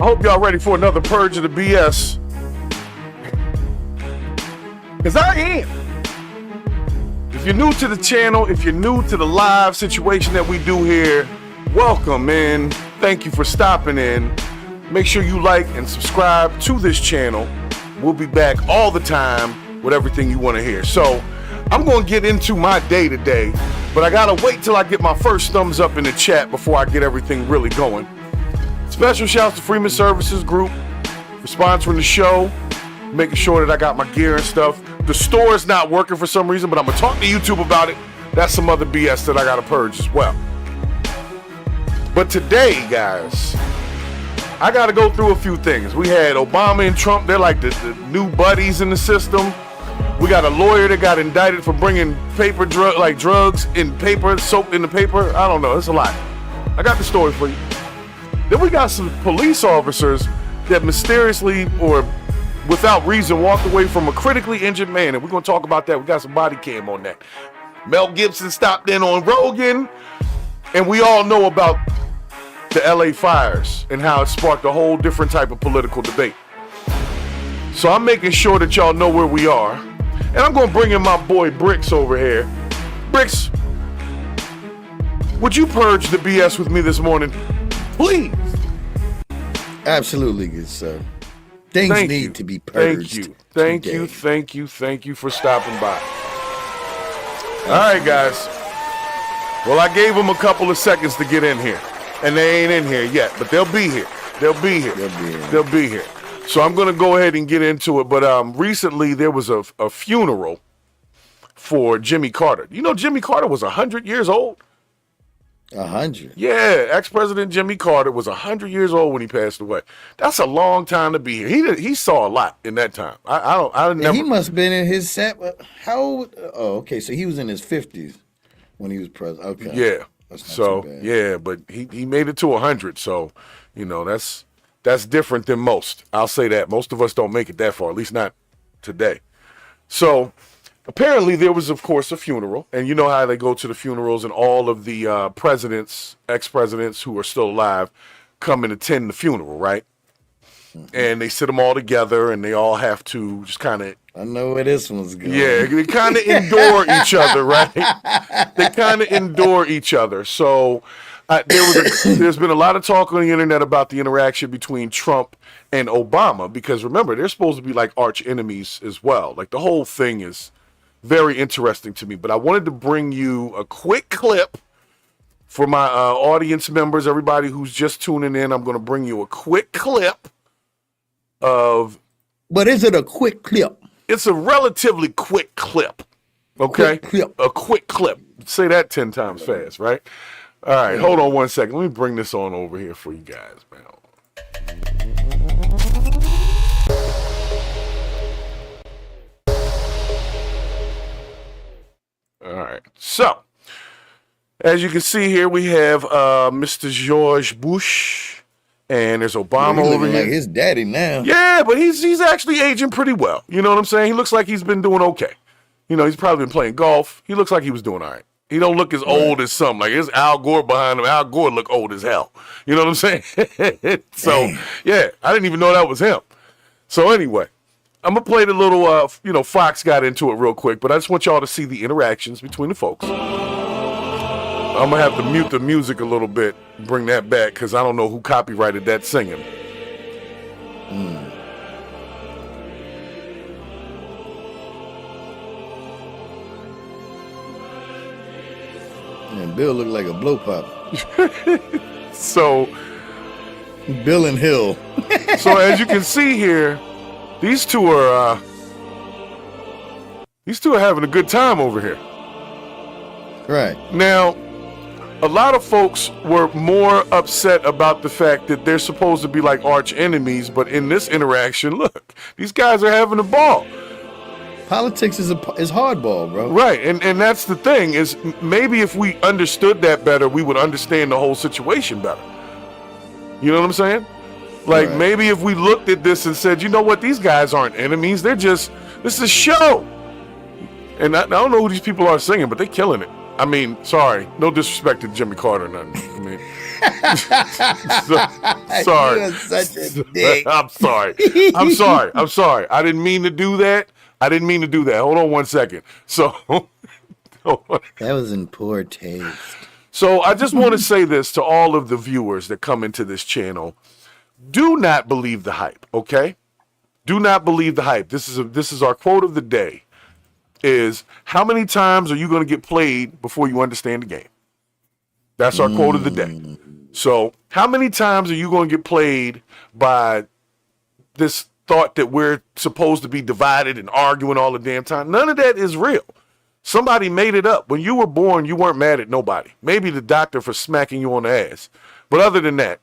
I hope y'all ready for another Purge of the BS. Because I am. If you're new to the channel, if you're new to the live situation that we do here, welcome in. Thank you for stopping in. Make sure you like and subscribe to this channel. We'll be back all the time with everything you want to hear. So I'm going to get into my day today, but I got to wait till I get my first thumbs up in the chat before I get everything really going. Special shouts to Freeman Services Group for sponsoring the show, making sure that I got my gear and stuff. The store is not working for some reason, but I'm going to talk to YouTube about it. That's some other BS that I got to purge as well. But today, guys, I got to go through a few things. We had Obama and Trump. They're like the new buddies in the system. We got a lawyer that got indicted for bringing drugs in paper, soap in the paper. I don't know. It's a lot. I got the story for you. Then we got some police officers that mysteriously or without reason walked away from a critically injured man. And we're going to talk about that. We got some body cam on that. Mel Gibson stopped in on Rogan. And we all know about the LA fires and how it sparked a whole different type of political debate. So I'm making sure that y'all know where we are. And I'm going to bring in my boy Bricks over here. Bricks, would you purge the BS with me this morning? Please. Absolutely, good sir. Things need to be purged. Thank you for stopping by. All right, guys. Well, I gave them a couple of seconds to get in here. And they ain't in here yet, but they'll be here. They'll be here. So I'm going to go ahead and get into it. But recently there was a funeral for Jimmy Carter. You know, Jimmy Carter was 100 years old. 100? Yeah, ex-president Jimmy Carter was 100 years old when he passed away. That's a long time to be here. He saw a lot in that time. He must have been in his set. How old? Oh, okay. So he was in his 50s when he was president. Okay. Yeah. So yeah, but he made it to 100. So, you know, that's different than most. I'll say that. Most of us don't make it that far, at least not today. So apparently there was, of course, a funeral. And you know how they go to the funerals and all of the presidents, ex-presidents who are still alive come and attend the funeral, right? Mm-hmm. And they sit them all together and they all have to just kind of... I know where this one's going. Yeah, they kind of endure each other, right? They kind of endure each other. So there's been a lot of talk on the internet about the interaction between Trump and Obama because, remember, they're supposed to be like arch enemies as well. Like, the whole thing is very interesting to me. But I wanted to bring you a quick clip for my audience members, everybody who's just tuning in. I'm going to bring you a quick clip of... But is it a quick clip? It's a relatively quick clip, okay? A quick clip. Say that 10 times fast, right? All right, hold on one second. Let me bring this on over here for you guys, man. All right, so as you can see here, we have Mr. George Bush. And there's Obama over here. Like his daddy now. Yeah, but he's actually aging pretty well. You know what I'm saying? He looks like he's been doing okay. You know, he's probably been playing golf. He looks like he was doing all right. He don't look as old as some. Like, there's Al Gore behind him. Al Gore look old as hell. You know what I'm saying? So, yeah, I didn't even know that was him. So anyway, I'm going to play the little, Fox got into it real quick, but I just want y'all to see the interactions between the folks. I'm going to have to mute the music a little bit, bring that back, because I don't know who copyrighted that singing. And Bill looked like a blow pop. So, Bill and Hill. So as you can see here, these two are having a good time over here. Right. Now, a lot of folks were more upset about the fact that they're supposed to be like arch enemies, but in this interaction, look, these guys are having a ball. Politics is hardball, bro. Right, and that's the thing, is maybe if we understood that better, we would understand the whole situation better. You know what I'm saying? Like, right. Maybe if we looked at this and said, you know what, these guys aren't enemies, this is a show. And I don't know who these people are singing, but they're killing it. I mean, sorry, no disrespect to Jimmy Carter or nothing. I mean, Sorry. You are such a dick. I'm sorry. I'm sorry. I didn't mean to do that. Hold on one second. So, That was in poor taste. so I just want to say this to all of the viewers that come into this channel. Do not believe the hype, okay? Do not believe the hype. This is our quote of the day. Is how many times are you going to get played before you understand the game? That's our quote of the day. So how many times are you going to get played by this thought that we're supposed to be divided and arguing all the damn time? None of that is real. Somebody made it up. When you were born, you weren't mad at nobody. Maybe the doctor for smacking you on the ass. But other than that,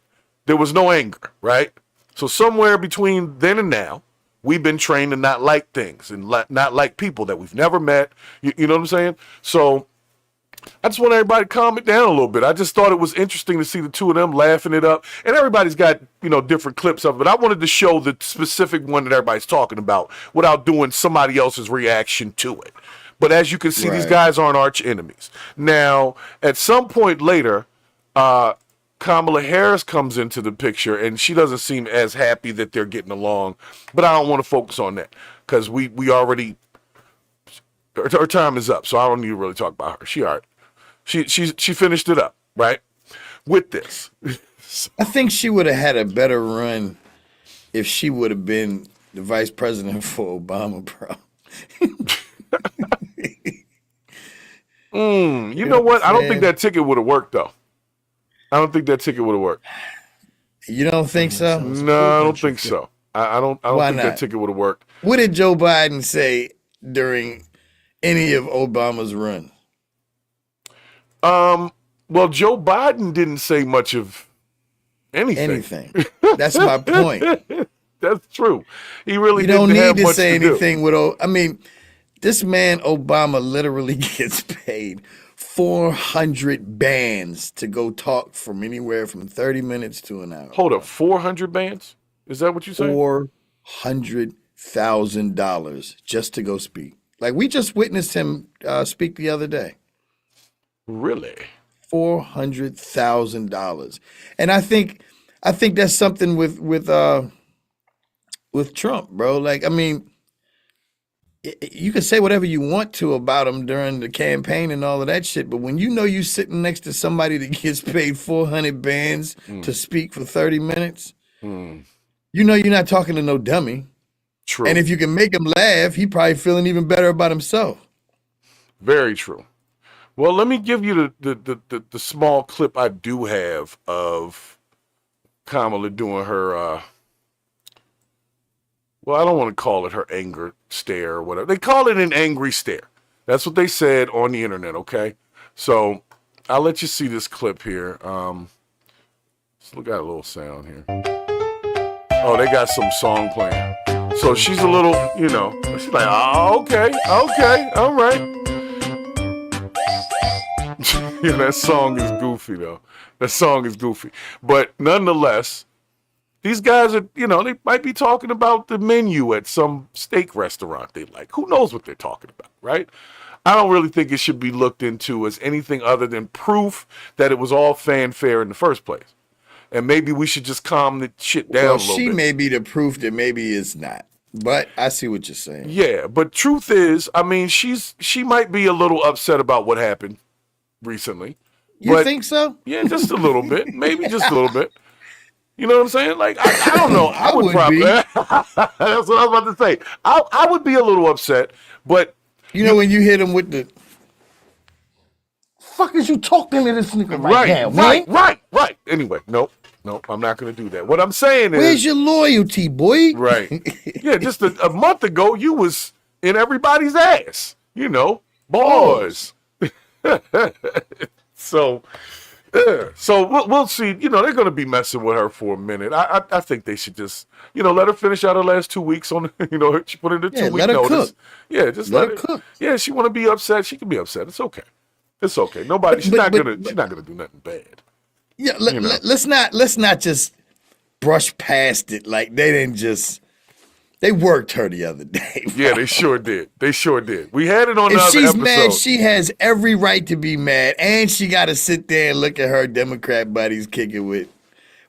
there was no anger, right? So somewhere between then and now, we've been trained to not like things and not like people that we've never met. You know what I'm saying? So I just want everybody to calm it down a little bit. I just thought it was interesting to see the two of them laughing it up. And everybody's got, different clips of it. But I wanted to show the specific one that everybody's talking about without doing somebody else's reaction to it. But as you can see, these guys aren't arch enemies. Now, at some point later, Kamala Harris comes into the picture, and she doesn't seem as happy that they're getting along. But I don't want to focus on that because we already her time is up, so I don't need to really talk about her. She finished it up right with this. I think she would have had a better run if she would have been the vice president for Obama, bro. You know what? I don't think that ticket would have worked though. I don't think that ticket would have worked. You don't think so? No, I don't think so. I don't Why think not? that ticket would have worked. What did Joe Biden say during any of Obama's runs? Well, Joe Biden didn't say much of anything. That's my point. That's true. He really You didn't don't have need to much say to do. anything this man Obama literally gets paid 400 bands to go talk from anywhere from 30 minutes to an hour. Hold up, 400 bands? Is that what you say? $400,000 just to go speak. Like we just witnessed him speak the other day. Really? $400,000, and I think that's something with Trump, bro. Like you can say whatever you want to about him during the campaign and all of that shit, but when you sitting next to somebody that gets paid 400 bands to speak for 30 minutes, you're not talking to no dummy. True. And if you can make him laugh, he probably feeling even better about himself. Very true. Well, let me give you the small clip I do have of Kamala doing her, well, I don't want to call it her anger stare or whatever. They call it an angry stare. That's what they said on the internet, okay? So I'll let you see this clip here. Let's look at a little sound here. Oh, they got some song playing. So she's a little, she's like, oh, okay, all right. Yeah, that song is goofy, though. That song is goofy. But nonetheless, these guys are, they might be talking about the menu at some steak restaurant they like. Who knows what they're talking about, right? I don't really think it should be looked into as anything other than proof that it was all fanfare in the first place. And maybe we should just calm the shit down a little bit. She may be the proof that maybe it's not. But I see what you're saying. Yeah, but truth is, she might be a little upset about what happened recently. You think so? Yeah, just a little bit. Maybe just a little bit. You know what I'm saying? Like, I don't know. I would probably. That's what I was about to say. I would be a little upset, but. When you hit him with the. Fuck is you talking to this nigga right now, man? Right. Anyway, nope, I'm not going to do that. What I'm saying is. Where's your loyalty, boy? Right. Yeah, just a month ago, you was in everybody's ass. Boys. So we'll see. They're going to be messing with her for a minute. I think they should just, let her finish out her last 2 weeks on, she put in the 2 week let her notice. Cook. Yeah, just let her cook. Yeah, she want to be upset. She can be upset. It's okay. It's okay. Nobody. She's not gonna do nothing bad. Yeah. Let's not just brush past it like they didn't just. They worked her the other day. Bro. Yeah, they sure did. We had it on the other episode. If she's mad, she has every right to be mad, and she got to sit there and look at her Democrat buddies kick it with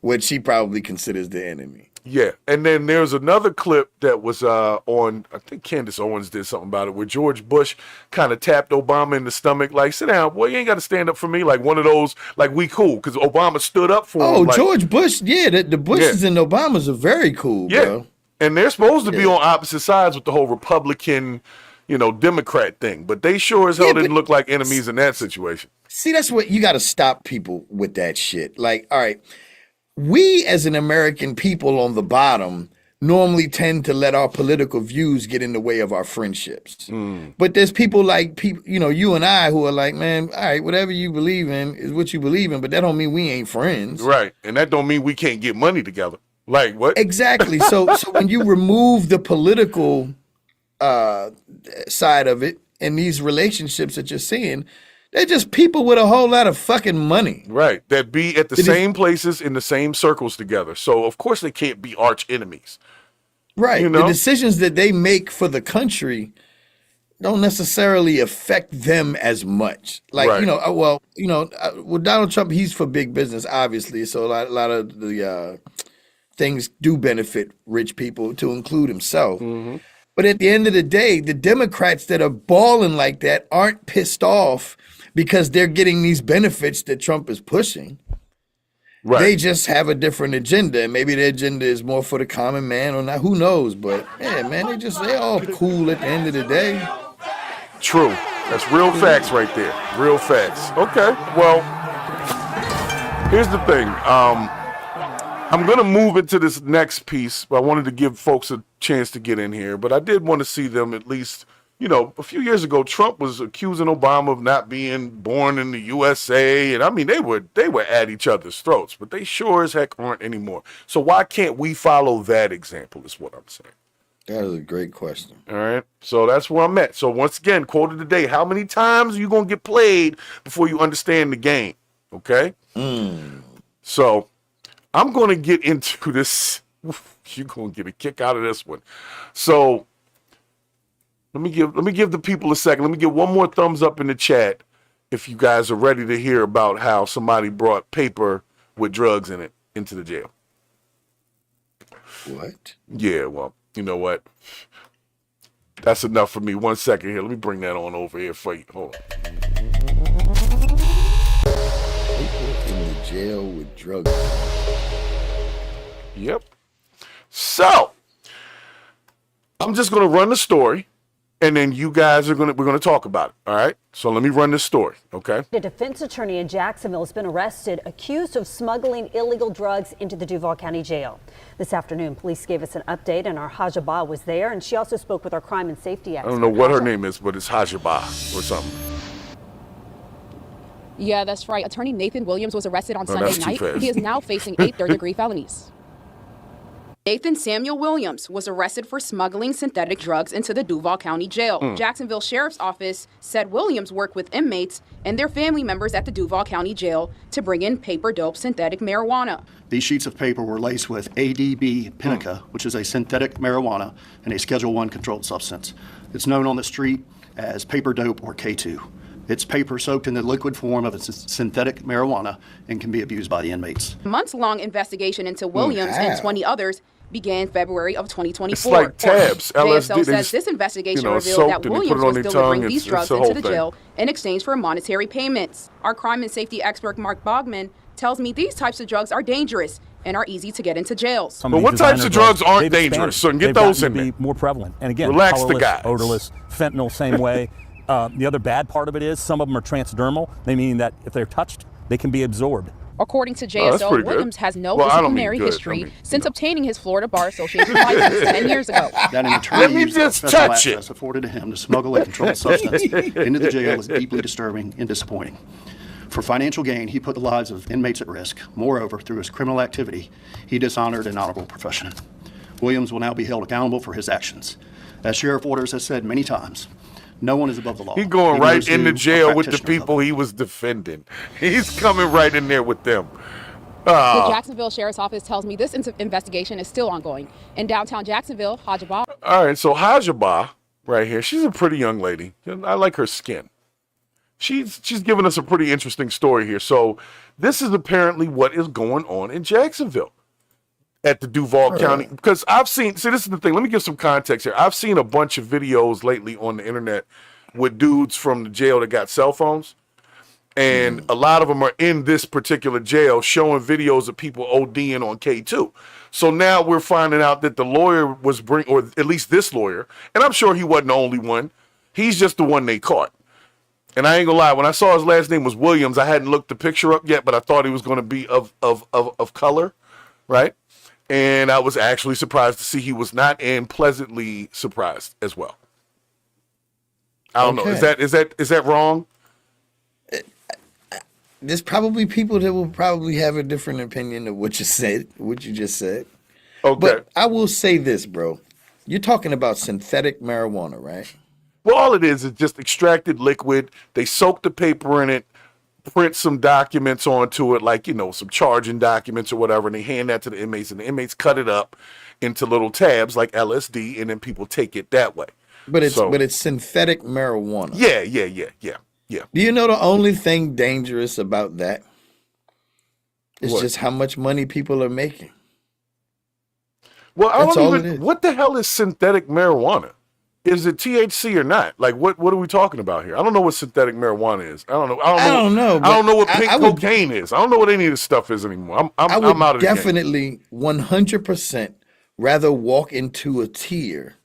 which he probably considers the enemy. Yeah, and then there's another clip that was on, I think Candace Owens did something about it, where George Bush kind of tapped Obama in the stomach, like, sit down, boy, you ain't got to stand up for me, like one of those, like, we cool, because Obama stood up for him. Oh, like, George Bush, yeah, the Bushes and Obamas are very cool, bro. And they're supposed to be on opposite sides with the whole Republican, Democrat thing, but they sure as hell didn't look like enemies in that situation. See, that's what you got to stop people with that shit. Like, all right, we as an American people on the bottom normally tend to let our political views get in the way of our friendships. But there's people like you and I who are like, man, all right, whatever you believe in is what you believe in, but that don't mean we ain't friends. Right. And that don't mean we can't get money together. Like what? Exactly. So when you remove the political side of it and these relationships that you're seeing, they're just people with a whole lot of fucking money. Right. That be at the same places in the same circles together. So, of course, they can't be arch enemies. Right. The decisions that they make for the country don't necessarily affect them as much. Like, with Donald Trump, he's for big business, obviously. So a lot of the things do benefit rich people, to include himself. But at the end of the day, the Democrats that are balling like that aren't pissed off because they're getting these benefits that Trump is pushing. Right. They just have a different agenda, and maybe their agenda is more for the common man or not. Who knows? But yeah, man, they're all cool at the end of the day. True. That's real facts right there. Real facts. Okay. Well, here's the thing. I'm going to move into this next piece, but I wanted to give folks a chance to get in here. But I did want to see them at least, a few years ago, Trump was accusing Obama of not being born in the USA. And I mean, they were at each other's throats, but they sure as heck aren't anymore. So why can't we follow that example is what I'm saying. That is a great question. All right. So that's where I'm at. So once again, quote of the day, how many times are you going to get played before you understand the game? Okay. So I'm going to get into this. You're going to get a kick out of this one. So let me give the people a second. Let me get one more thumbs up in the chat if you guys are ready to hear about how somebody brought paper with drugs in it into the jail. What? Yeah, well, you know what? That's enough for me. 1 second here. Let me bring that on over here for you. Hold on. People in the jail with drugs. Yep. So, I'm just going to run the story, and then you guys we're going to talk about it. All right. So let me run this story. Okay. A defense attorney in Jacksonville has been arrested, accused of smuggling illegal drugs into the Duval County Jail. This afternoon, police gave us an update, and our Hajabah was there, and she also spoke with our crime and safety expert. I don't know what her name is, but it's Hajabah or something. Yeah, that's right. Attorney Nathan Williams was arrested on Sunday night. He is now facing 8 third-degree felonies. Nathan Samuel Williams was arrested for smuggling synthetic drugs into the Duval County Jail. Jacksonville Sheriff's Office said Williams worked with inmates and their family members at the Duval County Jail to bring in paper dope synthetic marijuana. These sheets of paper were laced with ADB Pinica, which is a synthetic marijuana and a Schedule I controlled substance. It's known on the street as paper dope or K2. It's paper soaked in the liquid form of a synthetic marijuana and can be abused by the inmates. A months-long investigation into Williams and 20 others began February of 2024. It's like tabs. JSO says this investigation revealed that Williams was delivering these drugs into the jail in exchange for monetary payments. Our crime and safety expert, Mark Bogman, tells me these types of drugs are dangerous and are easy to get into jails. But what types of drugs aren't dangerous? So get those in there. More prevalent. And again, relax the colorless, guys. odorless, fentanyl, same way. The other bad part of it is some of them are transdermal. They mean that if they're touched, they can be absorbed. According to JSO, Williams has no disciplinary history since obtaining his Florida Bar Association license 10 years ago. That an attorney used special access afforded to him to smuggle a controlled substance into the jail is deeply disturbing and disappointing. For financial gain, he put the lives of inmates at risk. Moreover, through his criminal activity, he dishonored an honorable profession. Williams will now be held accountable for his actions. As Sheriff Waters has said many times, no one is above the law. He's going right in the jail with the people he was defending. He's coming right in there with them. The Jacksonville Sheriff's Office tells me this investigation is still ongoing. In downtown Jacksonville, Hajabah. All right, so Hajabah right here, she's a pretty young lady. I like her skin. she's giving us a pretty interesting story here. So this is apparently what is going on in Jacksonville at the Duval County. Because see, this is the thing. Let me give some context here. I've seen a bunch of videos lately on the internet with dudes from the jail that got cell phones. And a lot of them are in this particular jail showing videos of people ODing on K2. So now we're finding out that the lawyer was or at least this lawyer, and I'm sure he wasn't the only one. He's just the one they caught. And I ain't gonna lie, when I saw his last name was Williams, I hadn't looked the picture up yet, but I thought he was gonna be of color, right? And I was actually surprised to see he was not, and pleasantly surprised as well. I don't know. Is that wrong? There's probably people that will probably have a different opinion of what you just said. Okay. But I will say this, bro. You're talking about synthetic marijuana, right? Well, all it is just extracted liquid. They soak the paper in it, print some documents onto it, like, some charging documents or whatever, and they hand that to the inmates, and the inmates cut it up into little tabs like LSD, and then people take it that way. But it's synthetic marijuana. Yeah. Do you know the only thing dangerous about that is What? just how much money people are making? Well, That's all it is. What the hell is synthetic marijuana? Is it THC or not? Like, what are we talking about here? I don't know what synthetic marijuana is. I don't know. I don't know what pink cocaine is. I don't know what any of this stuff is anymore. I'm out of the game. Definitely 100% rather walk into a tier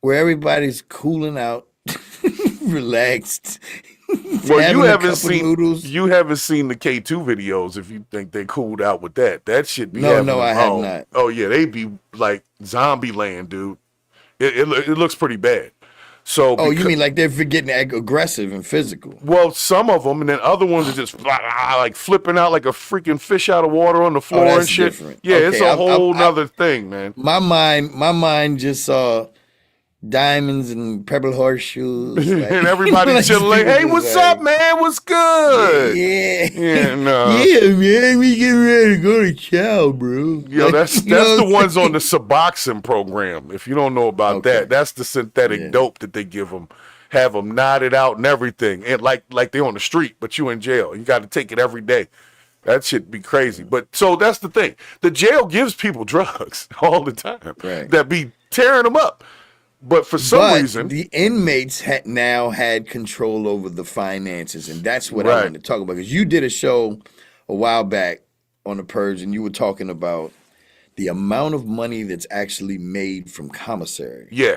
where everybody's cooling out, relaxed. Well, you haven't seen the K2 videos if you think they cooled out with that. That should be No, I have not. Oh yeah, they be like zombie land, dude. It looks pretty bad. So you mean like they're getting aggressive and physical? Well, some of them, and then other ones are just like flipping out like a freaking fish out of water on the floor and shit. Different. Yeah, okay, it's a whole nother thing, man. My mind just saw diamonds and pebble horseshoes, like, and everybody chilling like, "Hey, what's up, man? What's good?" Yeah, no. Yeah, man, we getting ready to go to chow, bro. Yo, that's the ones on the Suboxone program. If you don't know about that, that's the synthetic dope that they give them, have them knotted out and everything, and like they on the street, but you in jail. You got to take it every day. That shit be crazy. But so that's the thing. The jail gives people drugs all the time that be tearing them up. But for some reason, the inmates now had control over the finances, and that's what I wanted to talk about. Because you did a show a while back on the Purge, and you were talking about the amount of money that's actually made from commissary. Yeah.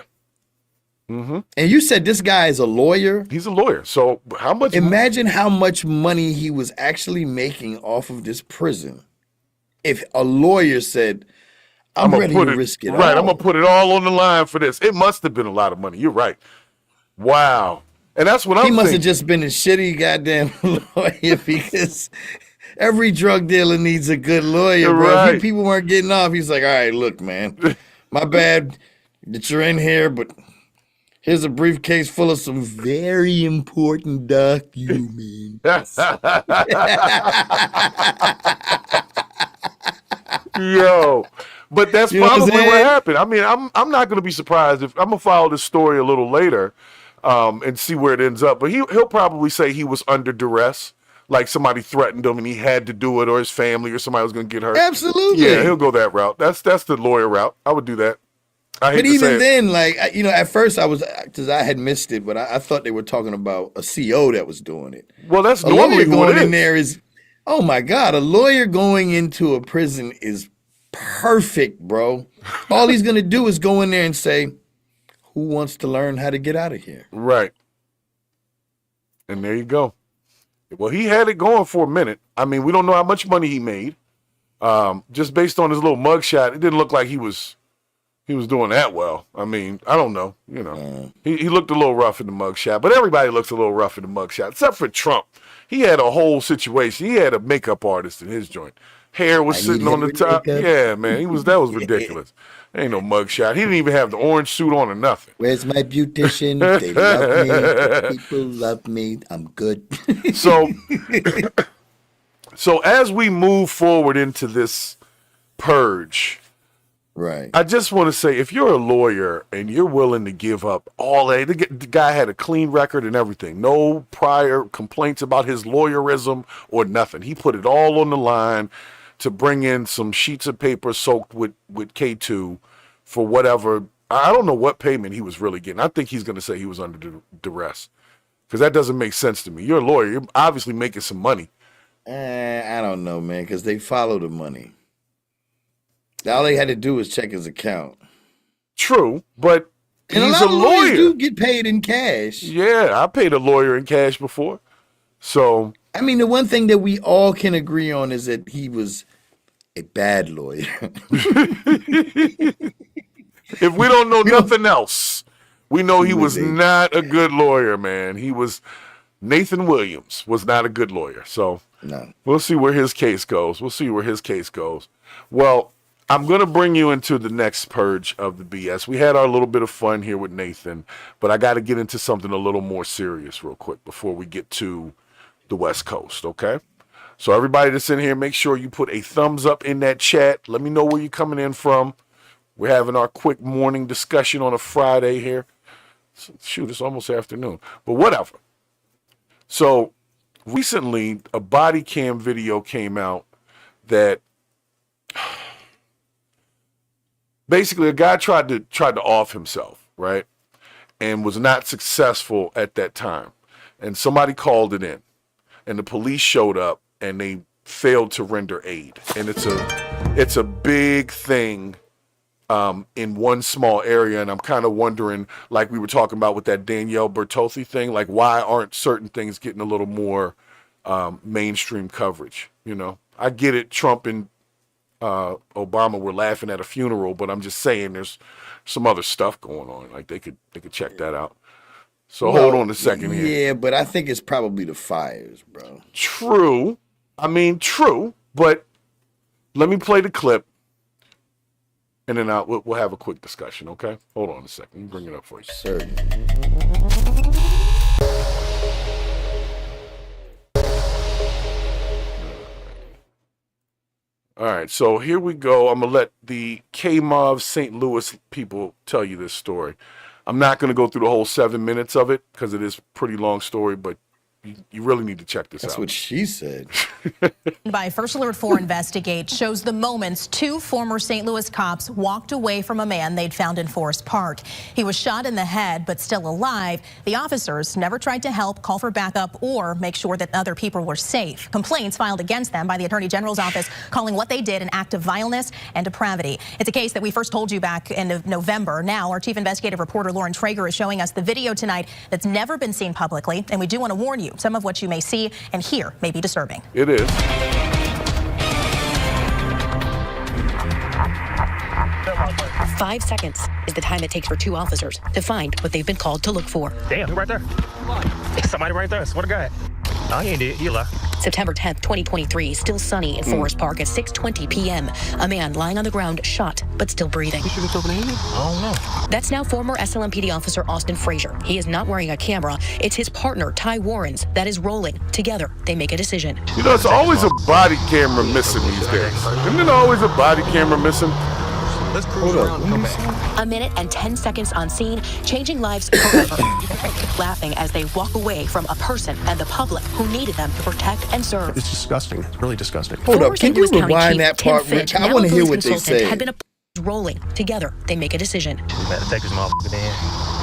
Mm-hmm. And you said this guy is a lawyer? He's a lawyer. So how much? Imagine how much money he was actually making off of this prison. If a lawyer said, I'm ready to risk it all. Right, I'm going to put it all on the line for this. It must have been a lot of money. You're right. Wow. And that's what I'm thinking. He must have just been a shitty goddamn lawyer, because every drug dealer needs a good lawyer, bro. Right. If people weren't getting off, he's like, all right, look, man, my bad that you're in here, but here's a briefcase full of some very important documents. Yo. But that's probably what happened. I mean, I'm not going to be surprised if I'm going to follow this story a little later and see where it ends up. But he'll probably say he was under duress, like somebody threatened him and he had to do it, or his family or somebody was going to get hurt. Absolutely. Yeah, he'll go that route. That's the lawyer route. I would do that. But even then, like, at first because I had missed it, but I thought they were talking about a CO that was doing it. Well, that's a normally lawyer what it in there is. Oh my God, a lawyer going into a prison is perfect, bro. All he's gonna do is go in there and say, who wants to learn how to get out of here? Right. And there you go. Well, he had it going for a minute. I mean, we don't know how much money he made. Just based on his little mugshot, it didn't look like he was doing that well. I mean, I don't know. He looked a little rough in the mugshot, but everybody looks a little rough in the mugshot, except for Trump. He had a whole situation. He had a makeup artist in his joint. Hair was sitting on the top. Makeup. Yeah, man. That was ridiculous. Ain't no mugshot. He didn't even have the orange suit on or nothing. Where's my beautician? They love me. People love me. I'm good. So as we move forward into this purge, Right. I just want to say, if you're a lawyer and you're willing to give up all that, the guy had a clean record and everything, no prior complaints about his lawyerism or nothing. He put it all on the line to bring in some sheets of paper soaked with K2 for whatever. I don't know what payment he was really getting. I think he's going to say he was under duress, because that doesn't make sense to me. You're a lawyer. You're obviously making some money. I don't know, man, because they follow the money. All they had to do was check his account. True, but and he's a lot of lawyers lawyer. do get paid in cash. Yeah, I paid a lawyer in cash before. So I mean, the one thing that we all can agree on is that he was a bad lawyer. If we don't know nothing else, we know he was not a good lawyer, man. Nathan Williams was not a good lawyer. So no. We'll see where his case goes. Well, I'm going to bring you into the next purge of the BS. We had our little bit of fun here with Nathan, but I got to get into something a little more serious real quick before we get to the West Coast, okay? So everybody that's in here, make sure you put a thumbs up in that chat. Let me know where you're coming in from. We're having our quick morning discussion on a Friday here. Shoot, it's almost afternoon, but whatever. So recently, a body cam video came out that basically a guy tried to off himself, right? And was not successful at that time. And somebody called it in. And the police showed up and they failed to render aid. And it's a big thing in one small area. And I'm kind of wondering, like we were talking about with that Danielle Bertolfi thing, like why aren't certain things getting a little more mainstream coverage? You know, I get it, Trump and Obama were laughing at a funeral, but I'm just saying there's some other stuff going on. Like they could check that out. So hold on a second here. Yeah, but I think it's probably the fires, bro. True. True. But let me play the clip, and then we'll have a quick discussion, okay? Hold on a second. Let me bring it up for you. Certainly. All right, so here we go. I'm going to let the K-Mov St. Louis people tell you this story. I'm not going to go through the whole 7 minutes of it because it is a pretty long story, but you really need to check this out. That's what she said. By First Alert 4 Investigate shows the moments two former St. Louis cops walked away from a man they'd found in Forest Park. He was shot in the head, but still alive. The officers never tried to help, call for backup, or make sure that other people were safe. Complaints filed against them by the Attorney General's office, calling what they did an act of violence and depravity. It's a case that we first told you back in November. Now, our chief investigative reporter, Lauren Traeger, is showing us the video tonight that's never been seen publicly, and we do want to warn you, some of what you may see and hear may be disturbing. It is. 5 seconds is the time it takes for two officers to find what they've been called to look for. Damn, who right there? Somebody right there. I swear to God. Oh, he ain't dead. He left. September 10th, 2023, still sunny in Forest Park at 6:20 p.m. A man lying on the ground, shot, but still breathing. You should have told me. I don't know. That's now former SLMPD officer Austin Frazier. He is not wearing a camera. It's his partner, Ty Warren's, that is rolling. Together, they make a decision. You know, it's always a body camera missing these days. Isn't it always a body camera missing? Let's cruise around and come back. A minute and 10 seconds on scene, changing lives forever. Laughing as they walk away from a person and the public who needed them to protect and serve. It's disgusting. It's really disgusting. Hold up, can you rewind that part, Rick? I want to hear what they say. Had been rolling. Together, they make a decision. Better take this motherfucker in.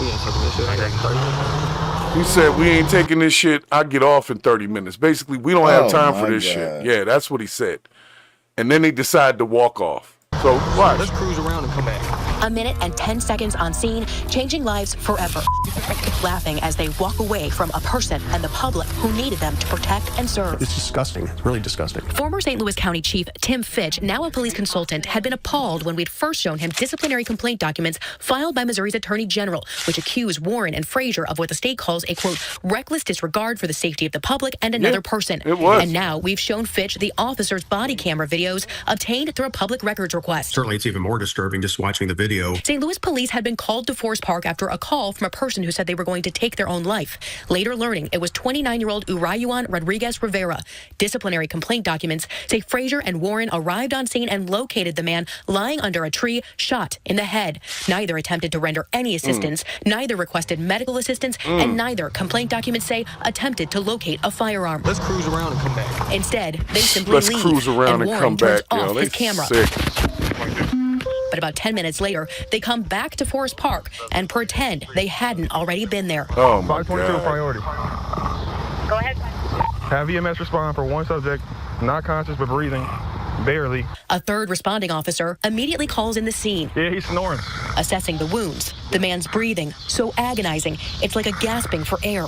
We ain't taking this shit. I ain't taking 30 minutes. He said, we ain't taking this shit. I'll get off in 30 minutes. Basically, we don't have time for this shit. Yeah, that's what he said. And then they decide to walk off. So, watch. Let's cruise around and come back. A minute and 10 seconds on scene, changing lives forever. Laughing as they walk away from a person and the public who needed them to protect and serve. It's disgusting. It's really disgusting. Former St. Louis County Chief Tim Fitch, now a police consultant, had been appalled when we'd first shown him disciplinary complaint documents filed by Missouri's Attorney General, which accuse Warren and Frazier of what the state calls a, quote, reckless disregard for the safety of the public and another person. It was. And now we've shown Fitch the officer's body camera videos obtained through a public records request. Certainly, it's even more disturbing just watching the video video. St. Louis police had been called to Forest Park after a call from a person who said they were going to take their own life. Later learning it was 29-year-old Urayuan Rodriguez Rivera. Disciplinary complaint documents say Frazier and Warren arrived on scene and located the man lying under a tree, shot in the head. Neither attempted to render any assistance, neither requested medical assistance, and neither, complaint documents say, attempted to locate a firearm. Let's cruise around and come back. Instead, they simply Let's leave, cruise around and Warren come turns back. off Yo, his camera. Sick. But about 10 minutes later, they come back to Forest Park and pretend they hadn't already been there. Oh my 522 God. priority. Go ahead. Have EMS respond for one subject, not conscious but breathing, barely. A third responding officer immediately calls in the scene. Yeah, he's snoring. Assessing the wounds, the man's breathing so agonizing, it's like a gasping for air.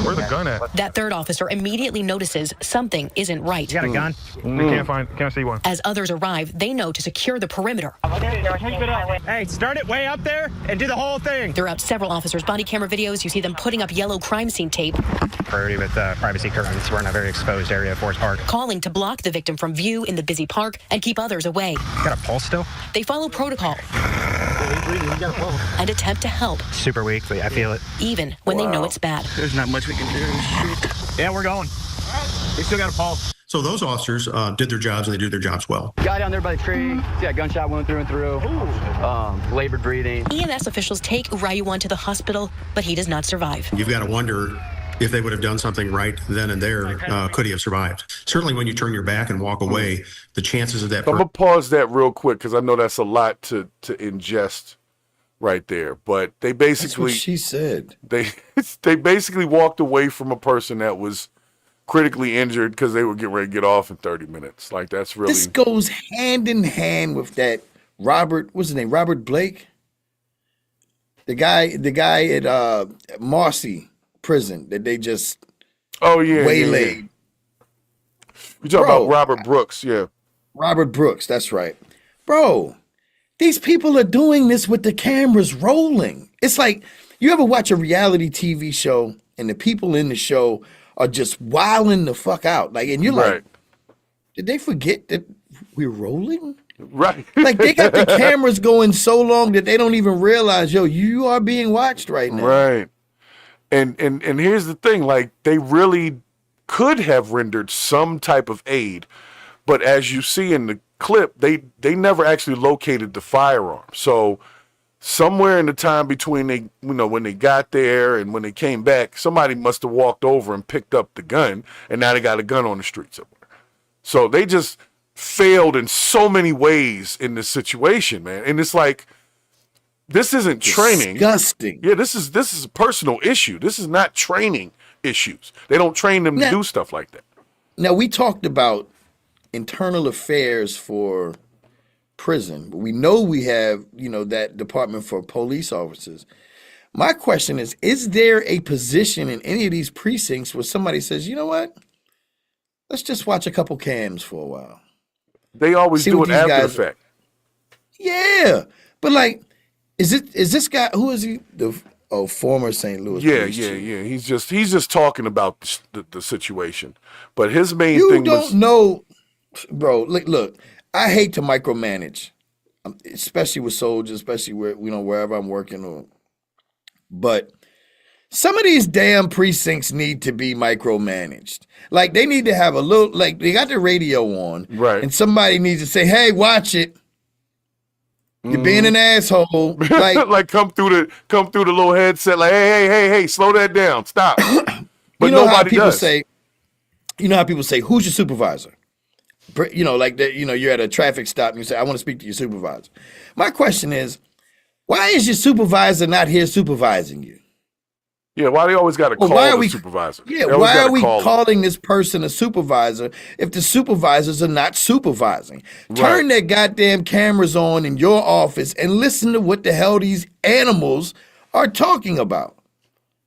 Where's the gun at? That third officer immediately notices something isn't right. You got a gun? Can't see one. As others arrive, they know to secure the perimeter. Hey, start it way up there and do the whole thing. Throughout several officers' body camera videos, you see them putting up yellow crime scene tape. Priority with privacy curtains. We're in a very exposed area of Forest Park. Calling to block the victim from view in the busy park and keep others away. Got a pulse still? They follow protocol and attempt to help, Super weak, but I feel it. even when they know it's bad. There's not much we can do. Yeah, we're going. We still got a pulse. So those officers did their jobs, and they did their jobs well. Guy down there by the tree, see that gunshot wound through and through. Labored breathing. EMS officials take Urayuan to the hospital, but he does not survive. You've got to wonder if they would have done something right then and there, could he have survived? Certainly when you turn your back and walk away, the chances of that... I'm going to pause that real quick because I know that's a lot to ingest right there. But they basically... That's what she said. They basically walked away from a person that was critically injured because they were getting ready to get off in 30 minutes. Like, that's really... This goes hand in hand with that Robert, what's his name? Robert Blake? The guy at Marcy prison that they just waylaid. You talking about Robert Brooks, yeah. Robert Brooks, that's right. Bro, these people are doing this with the cameras rolling. It's like, you ever watch a reality TV show and the people in the show are just wilding the fuck out? Like, and you're like, did they forget that we're rolling? Right. Like, they got the cameras going so long that they don't even realize, yo, you are being watched right now. Right. And here's the thing, like, they really could have rendered some type of aid, but as you see in the clip, they never actually located the firearm. So somewhere in the time between when they got there and when they came back, somebody must have walked over and picked up the gun, and now they got a gun on the street somewhere. So they just failed in so many ways in this situation, man. And it's like, this isn't training. Disgusting. Yeah, this is a personal issue. This is not training issues. They don't train them to do stuff like that. Now, we talked about internal affairs for prison, but we know we have, that department for police officers. My question is there a position in any of these precincts where somebody says, you know what? Let's just watch a couple cams for a while. They always do it after the fact. Yeah. But like, is this guy, who is he? The former St. Louis police chief. He's just talking about the situation. But his main thing You don't know, bro, look, I hate to micromanage, especially with soldiers, especially wherever I'm working on. But some of these damn precincts need to be micromanaged. Like, they need to have a little, like, they got the radio on. Right. And somebody needs to say, hey, watch it. You're being an asshole. Like, like come through the little headset, like, hey, slow that down. Stop. But nobody does. You know how people say, who's your supervisor? Like that, you're at a traffic stop and you say, I want to speak to your supervisor. My question is, why is your supervisor not here supervising you? Yeah, why they always got to call the supervisor? Yeah, why are we calling this person a supervisor if the supervisors are not supervising? Turn their goddamn cameras on in your office and listen to what the hell these animals are talking about.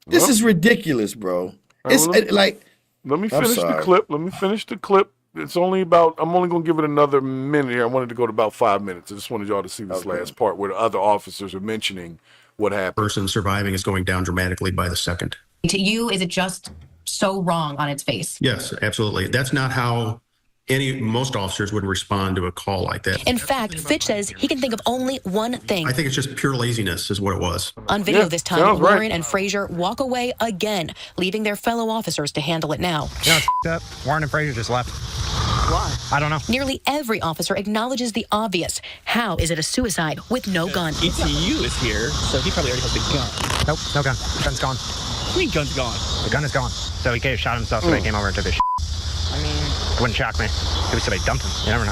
This is ridiculous, bro. It's like... Let me finish the clip. It's only about, I'm only going to give it another minute here. I wanted to go to about 5 minutes. I just wanted y'all to see this last part where the other officers are mentioning what happened. Person surviving is going down dramatically by the second. To you, is it just so wrong on its face? Yes, absolutely. That's not how Most officers wouldn't respond to a call like that. In fact, Fitch says he can think of only one thing. I think it's just pure laziness is what it was. On video this time, Warren right. and Frazier walk away again, leaving their fellow officers to handle it now. You know, it's up. Warren and Frazier just left. Why? I don't know. Nearly every officer acknowledges the obvious. How is it a suicide with no gun? ETU is here, so he probably already has the gun. Nope, no gun. Gun's gone. What do you mean gun's gone? The gun is gone. So he could have shot himself, so they came over and took his I mean, It wouldn't shock me. Maybe somebody dumped him. You never know.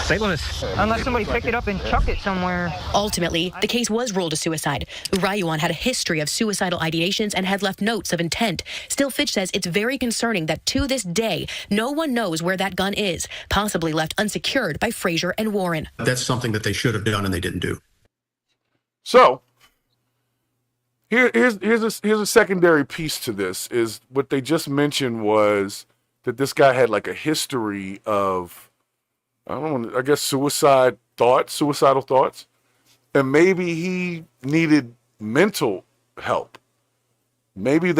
St. Louis. Unless somebody picked it up and chucked it somewhere. Ultimately, the case was ruled a suicide. Urayuan had a history of suicidal ideations and had left notes of intent. Still, Fitch says it's very concerning that to this day, no one knows where that gun is, possibly left unsecured by Frazier and Warren. That's something that they should have done and they didn't do. So here's a secondary piece to this. Is what they just mentioned was that this guy had like a history of, I guess suicidal thoughts, and maybe he needed mental help. Maybe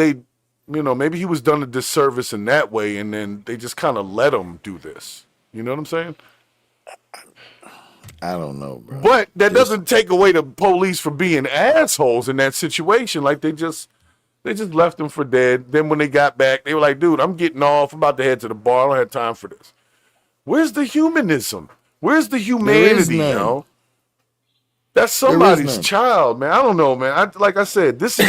maybe he was done a disservice in that way, and then they just kind of let him do this. You know what I'm saying? I don't know, bro. But that doesn't take away the police from being assholes in that situation. Like they just left him for dead. Then when they got back, they were like, dude, I'm getting off. I'm about to head to the bar. I don't have time for this. Where's the humanism? Where's the humanity, yo? That's somebody's child, man. I don't know, man. Like I said, this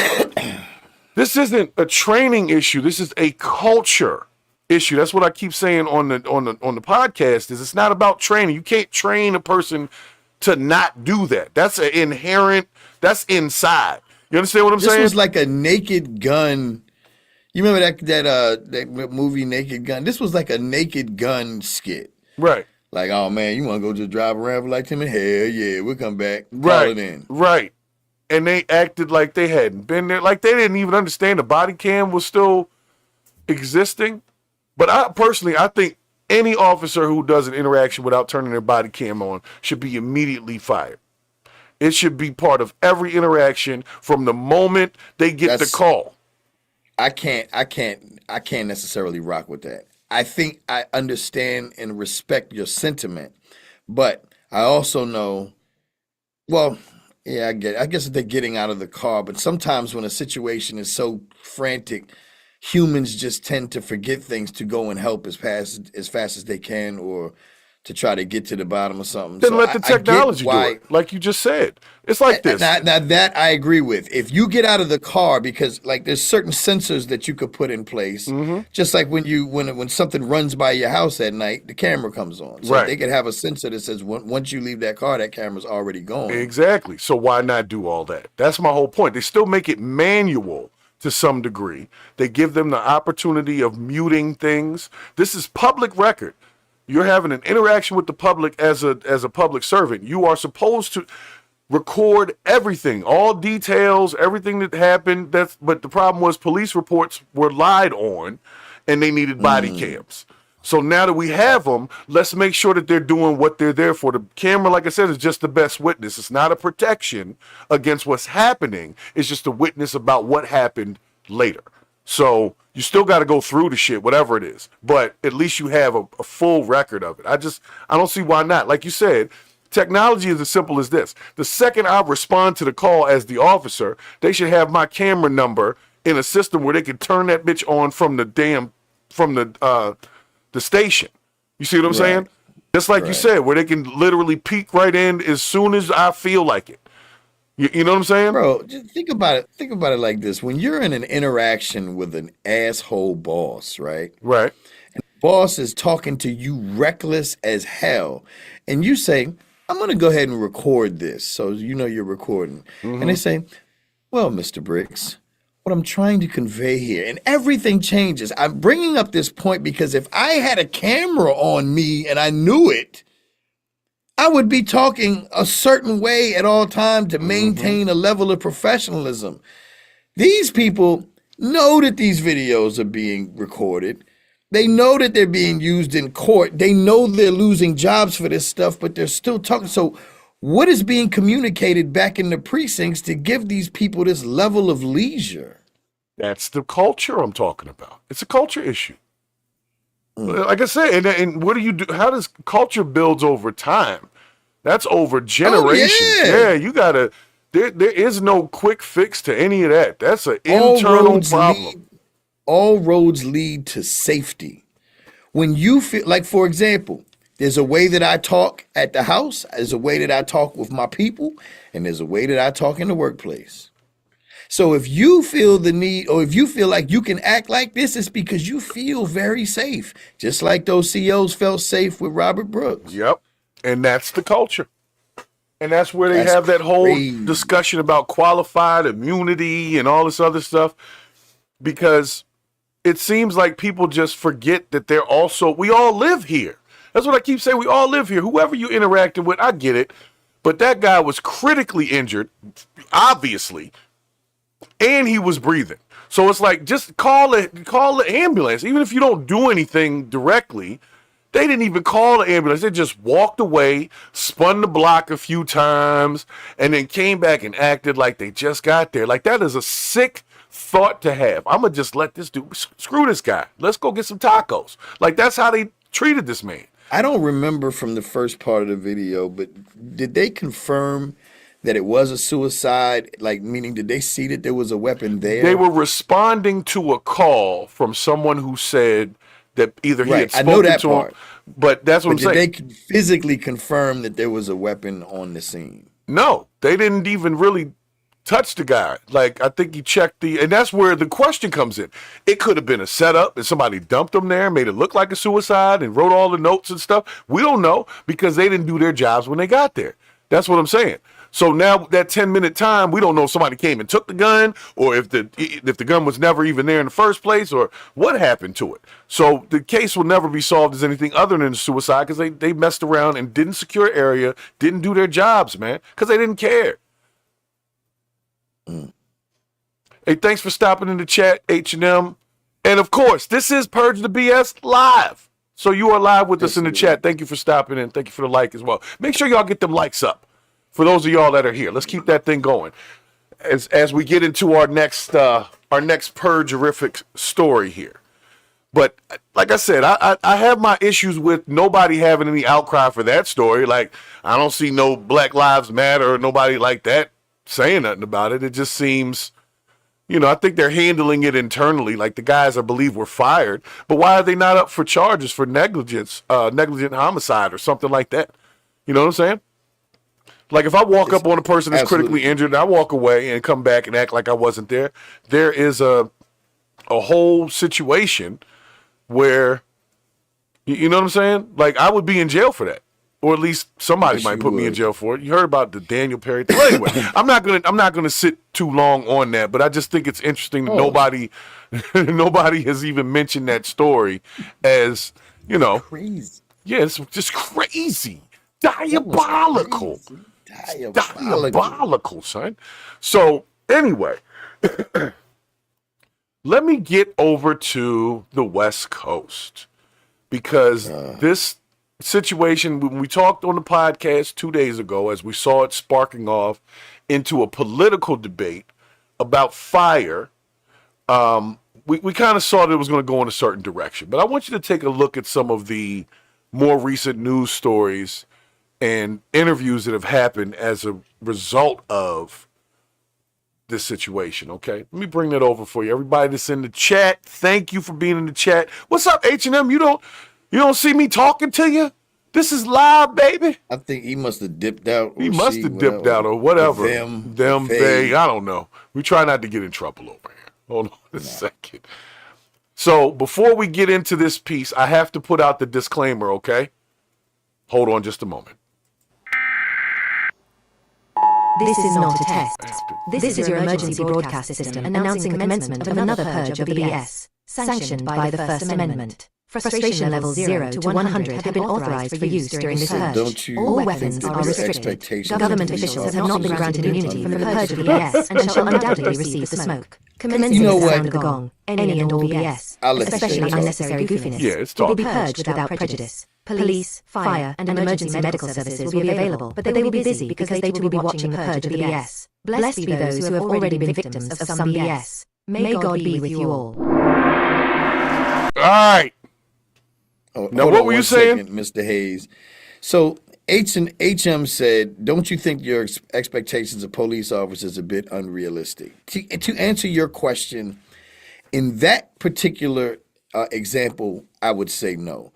isn't a training issue. This is a culture issue. That's what I keep saying on the podcast. Is it's not about training. You can't train a person to not do that. That's an inherent. That's inside. You understand what I'm saying? This was like a Naked Gun. You remember that movie Naked Gun? This was like a Naked Gun skit. Right. Like, oh man, you want to go just drive around for like 10 minutes? Hell yeah, we'll come back. Call Right. it in. Right. And they acted like they hadn't been there. Like they didn't even understand the body cam was still existing. But I think any officer who does an interaction without turning their body cam on should be immediately fired. It should be part of every interaction from the moment they get the call. I can't necessarily rock with that. I think I understand and respect your sentiment, but I also know, well, yeah, I guess they're getting out of the car, but sometimes when a situation is so frantic, humans just tend to forget things to go and help as fast as they can, or to try to get to the bottom of something. Then let the technology do it, like you just said. It's like this. Now that I agree with. If you get out of the car, because like there's certain sensors that you could put in place, just like when something runs by your house at night, the camera comes on. So they could have a sensor that says once you leave that car, that camera's already gone. Exactly. So why not do all that? That's my whole point. They still make it manual to some degree. They give them the opportunity of muting things. This is public record. You're having an interaction with the public as a public servant. You are supposed to record everything, all details, everything that happened. But the problem was police reports were lied on, and they needed body cams. So now that we have them, let's make sure that they're doing what they're there for. The camera, like I said, is just the best witness. It's not a protection against what's happening. It's just a witness about what happened later. So you still got to go through the shit, whatever it is. But at least you have a full record of it. I don't see why not. Like you said, technology is as simple as this. The second I respond to the call as the officer, they should have my camera number in a system where they can turn that bitch on from the station. You see what I'm saying? Just like you said, where they can literally peek right in as soon as I feel like it. You know what I'm saying? Bro, just think about it. Think about it like this. When you're in an interaction with an asshole boss, right? Right. And the boss is talking to you reckless as hell. And you say, I'm going to go ahead and record this. So you know you're recording. And they say, well, Mr. Briggs, what I'm trying to convey here, and everything changes. I'm bringing up this point because if I had a camera on me and I knew it, I would be talking a certain way at all times to maintain a level of professionalism. These people know that these videos are being recorded. They know that they're being used in court. They know they're losing jobs for this stuff, but they're still talking. So what is being communicated back in the precincts to give these people this level of leisure? That's the culture I'm talking about. It's a culture issue. Like I said, and what do you do? How does culture builds over time? That's over generations. Yeah, you gotta. There is no quick fix to any of that. That's an internal problem. All roads lead to safety. When you feel like, for example, there's a way that I talk at the house, there's a way that I talk with my people, and there's a way that I talk in the workplace. So if you feel the need, or if you feel like you can act like this, it's because you feel very safe. Just like those CEOs felt safe with Robert Brooks. Yep. And that's the culture. And that's where they have that whole discussion about qualified immunity and all this other stuff. Because it seems like people just forget that we all live here. That's what I keep saying. We all live here. Whoever you interacted with, I get it. But that guy was critically injured, obviously. And he was breathing. So it's like, just call the ambulance. Even if you don't do anything directly, they didn't even call the ambulance. They just walked away, spun the block a few times, and then came back and acted like they just got there. Like, that is a sick thought to have. I'm going to just let this dude, screw this guy. Let's go get some tacos. Like, that's how they treated this man. I don't remember from the first part of the video, but did they confirm that it was a suicide? Like, meaning, did they see that there was a weapon there? They were responding to a call from someone who said that either he had spoken to him, but that's what I'm saying. Did they physically confirm that there was a weapon on the scene? No, they didn't even really touch the guy. Like, I think he checked and that's where the question comes in. It could have been a setup and somebody dumped him there, made it look like a suicide and wrote all the notes and stuff. We don't know because they didn't do their jobs when they got there. That's what I'm saying. So now that 10-minute time, we don't know if somebody came and took the gun, or if the gun was never even there in the first place, or what happened to it. So the case will never be solved as anything other than a suicide because they messed around and didn't secure area, didn't do their jobs, man, because they didn't care. Hey, thanks for stopping in the chat, H&M. And of course, this is Purge the BS live. So you are live with us in the chat. Thank you for stopping in. Thank you for the like as well. Make sure y'all get them likes up. For those of y'all that are here, let's keep that thing going as we get into our next purge-rific story here. But like I said, I have my issues with nobody having any outcry for that story. Like, I don't see no Black Lives Matter or nobody like that saying nothing about it. It just seems, I think they're handling it internally. Like, the guys, I believe, were fired. But why are they not up for charges for negligent homicide or something like that? You know what I'm saying? Like, if I walk up on a person that's critically injured and I walk away and come back and act like I wasn't there, there is a whole situation where, you know what I'm saying? Like, I would be in jail for that. Or at least somebody might put me in jail for it. You heard about the Daniel Perry thing. Well, anyway, I'm not gonna sit too long on that, but I just think it's interesting that nobody has even mentioned that story as, crazy. Yeah, it's just crazy. Diabolical, son. So anyway, let me get over to the West Coast because this situation, when we talked on the podcast 2 days ago, as we saw it sparking off into a political debate about fire, we kind of saw that it was going to go in a certain direction. But I want you to take a look at some of the more recent news stories and interviews that have happened as a result of this situation, okay? Let me bring that over for you. Everybody that's in the chat, thank you for being in the chat. What's up, H&M? You don't see me talking to you? This is live, baby. I think he must have dipped out. He must have dipped out or whatever. Them, they, I don't know. We try not to get in trouble over here. Hold on a second. So before we get into this piece, I have to put out the disclaimer, okay? Hold on just a moment. This is not a test. This is your emergency broadcast system announcing the commencement of another purge of the BS, sanctioned by the First Amendment. Frustration levels 0 to 100 have been authorized for use during this purge. All weapons are restricted. Government officials have not been granted immunity from the purge of the BS and shall undoubtedly receive the smoke. Commencing the sound of the gong, any and all BS, especially unnecessary goofiness, will be purged without prejudice. Police, fire, and emergency medical services will be available, but they will be busy because they too will be watching the purge of the BS. Blessed be those who have already been victims of some BS. May God be with you all. All right. Now, what were you saying, Mr. Hayes? So HM said, "Don't you think your expectations of police officers are a bit unrealistic?" To answer your question, in that particular example, I would say no.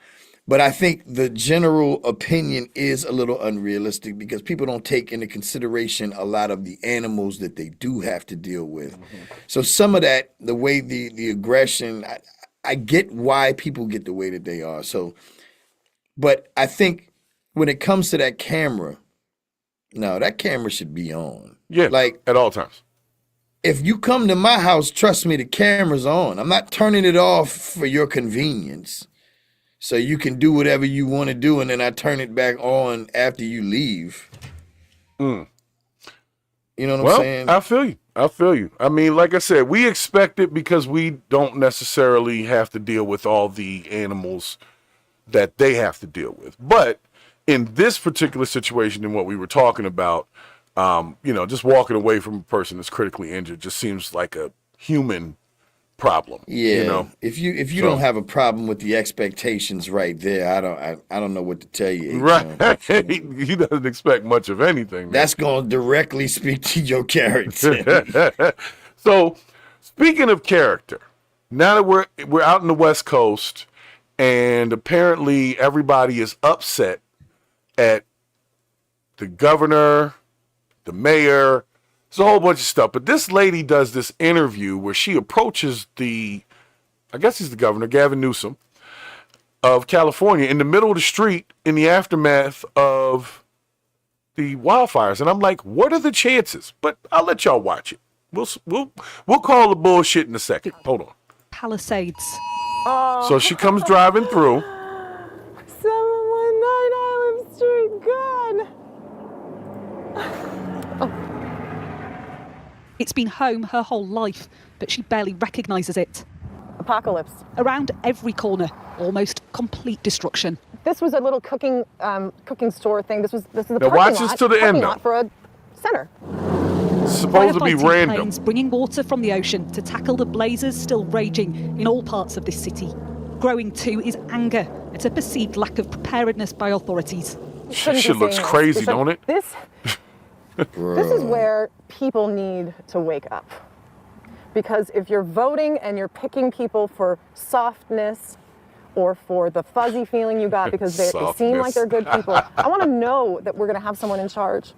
But I think the general opinion is a little unrealistic because people don't take into consideration a lot of the animals that they do have to deal with. So some of that, the way the aggression, I get why people get the way that they are. So, but I think when it comes to that camera, no, that camera should be on. Yeah, like at all times. If you come to my house, trust me, the camera's on. I'm not turning it off for your convenience. So you can do whatever you want to do, and then I turn it back on after you leave. You know what I'm saying? I feel you. I mean, like I said, we expect it because we don't necessarily have to deal with all the animals that they have to deal with. But in this particular situation, in what we were talking about, just walking away from a person that's critically injured just seems like a human problem. Yeah. If you don't have a problem with the expectations right there, I don't know what to tell you. Right. He doesn't expect much of anything. Man. That's going to directly speak to your character. So, speaking of character, now that we're out in the West Coast, and apparently everybody is upset at the governor, the mayor. There's a whole bunch of stuff. But this lady does this interview where she approaches I guess he's the governor, Gavin Newsom, of California, in the middle of the street in the aftermath of the wildfires. And I'm like, what are the chances? But I'll let y'all watch it. We'll call the bullshit in a second. Hold on. Palisades. So she comes driving through. 719 Island Street, gone. It's been home her whole life, but she barely recognises it. Apocalypse. Around every corner, almost complete destruction. This was a little cooking store thing. This is a parking lot. Now watch this to the end now. For a center. It's supposed to be random. Planes bringing water from the ocean to tackle the blazes still raging in all parts of this city. Growing too is anger at a perceived lack of preparedness by authorities. Shit looks crazy, don't it? This is where people need to wake up. Because if you're voting and you're picking people for softness or for the fuzzy feeling you got because they seem like they're good people, I want to know that we're going to have someone in charge.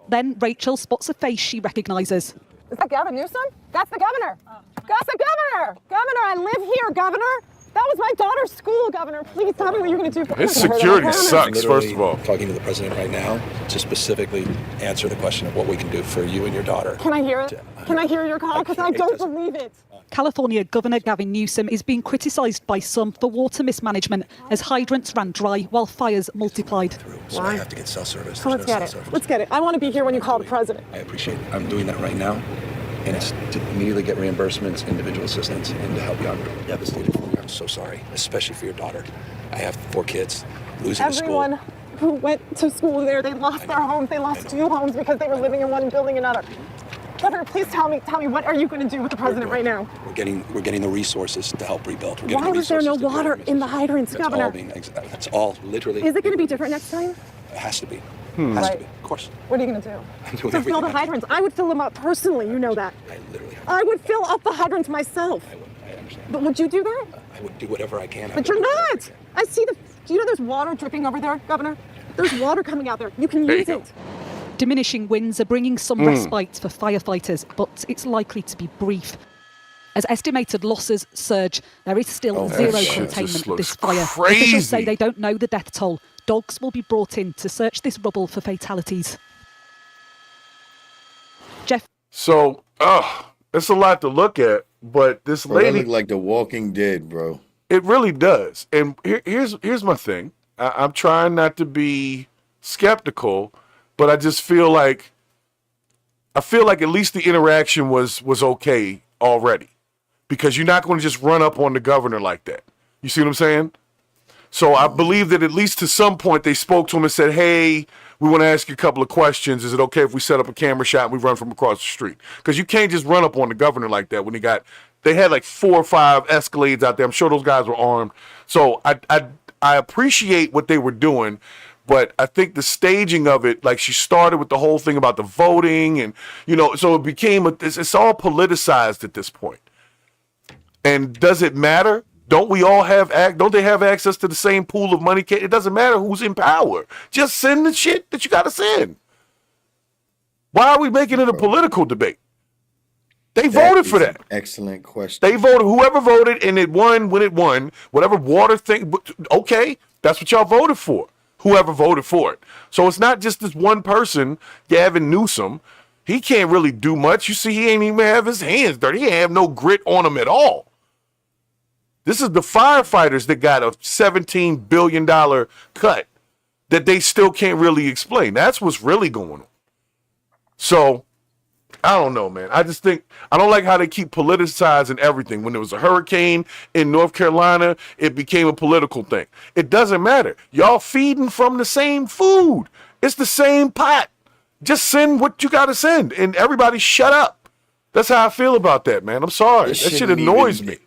Then Rachel spots a face she recognises. Is that Gavin Newsom? That's the governor. That's the governor. Governor, I live here, governor. That was my daughter's school, governor. Please tell me what you're going to do for his security sucks, first of all. Talking to the president right now to specifically answer the question of what we can do for you and your daughter. Can I hear it? Can I hear your call? Because I don't believe it. California Governor Gavin Newsom is being criticised by some for water mismanagement as hydrants ran dry while fires multiplied. So I have to get cell service. So let's get it. Let's get it. I want to be here when you call the president. I appreciate it. I'm doing that right now. And it's to immediately get reimbursements, individual assistance, and to help you out. I'm devastated for you. I'm so sorry, especially for your daughter. I have 4 kids, losing the school. Everyone who went to school there, they lost their homes. They lost 2 homes because they were living in one and building another. Governor, please tell me, what are you going to do with the president right now? We're getting the resources to help rebuild. Why was there no water in the hydrants, Governor? That's all literally. Is it going to be different next time? It has to be. Has to be, of course. What are you going to do? I'm doing to fill the hydrants. I would fill them up personally, you know that. I would fill up the hydrants myself. I understand. But would you do that? I would do whatever I can. But you're not. I see do you know there's water dripping over there, Governor? There's water coming out there. You can use it. Diminishing winds are bringing some respite for firefighters, but it's likely to be brief. As estimated losses surge, there is still zero containment of this fire. Crazy. Officials say they don't know the death toll. Dogs will be brought in to search this rubble for fatalities. Jeff. So, it's a lot to look at, but this lady look like The Walking Dead, bro. It really does. And here's my thing. I'm trying not to be skeptical, but I just feel like at least the interaction was okay already, because you're not going to just run up on the governor like that. You see what I'm saying? So I believe that at least to some point they spoke to him and said, hey, we want to ask you a couple of questions. Is it okay if we set up a camera shot and we run from across the street? Because you can't just run up on the governor like that when they had like 4 or 5 Escalades out there. I'm sure those guys were armed. So I appreciate what they were doing, but I think the staging of it, like she started with the whole thing about the voting and, so it became, it's all politicized at this point. And does it matter? Don't we all don't they have access to the same pool of money? It doesn't matter who's in power. Just send the shit that you got to send. Why are we making it a political debate? They voted for that. Excellent question. They voted, whoever voted, and it won when it won. Whatever water thing, okay, that's what y'all voted for. Whoever voted for it. So it's not just this one person, Gavin Newsom. He can't really do much. You see, he ain't even have his hands dirty. He ain't have no grit on him at all. This is the firefighters that got a $17 billion cut that they still can't really explain. That's what's really going on. So, I don't know, man. I just think, I don't like how they keep politicizing everything. When there was a hurricane in North Carolina, it became a political thing. It doesn't matter. Y'all feeding from the same food. It's the same pot. Just send what you got to send, and everybody shut up. That's how I feel about that, man. I'm sorry. That shit annoys me.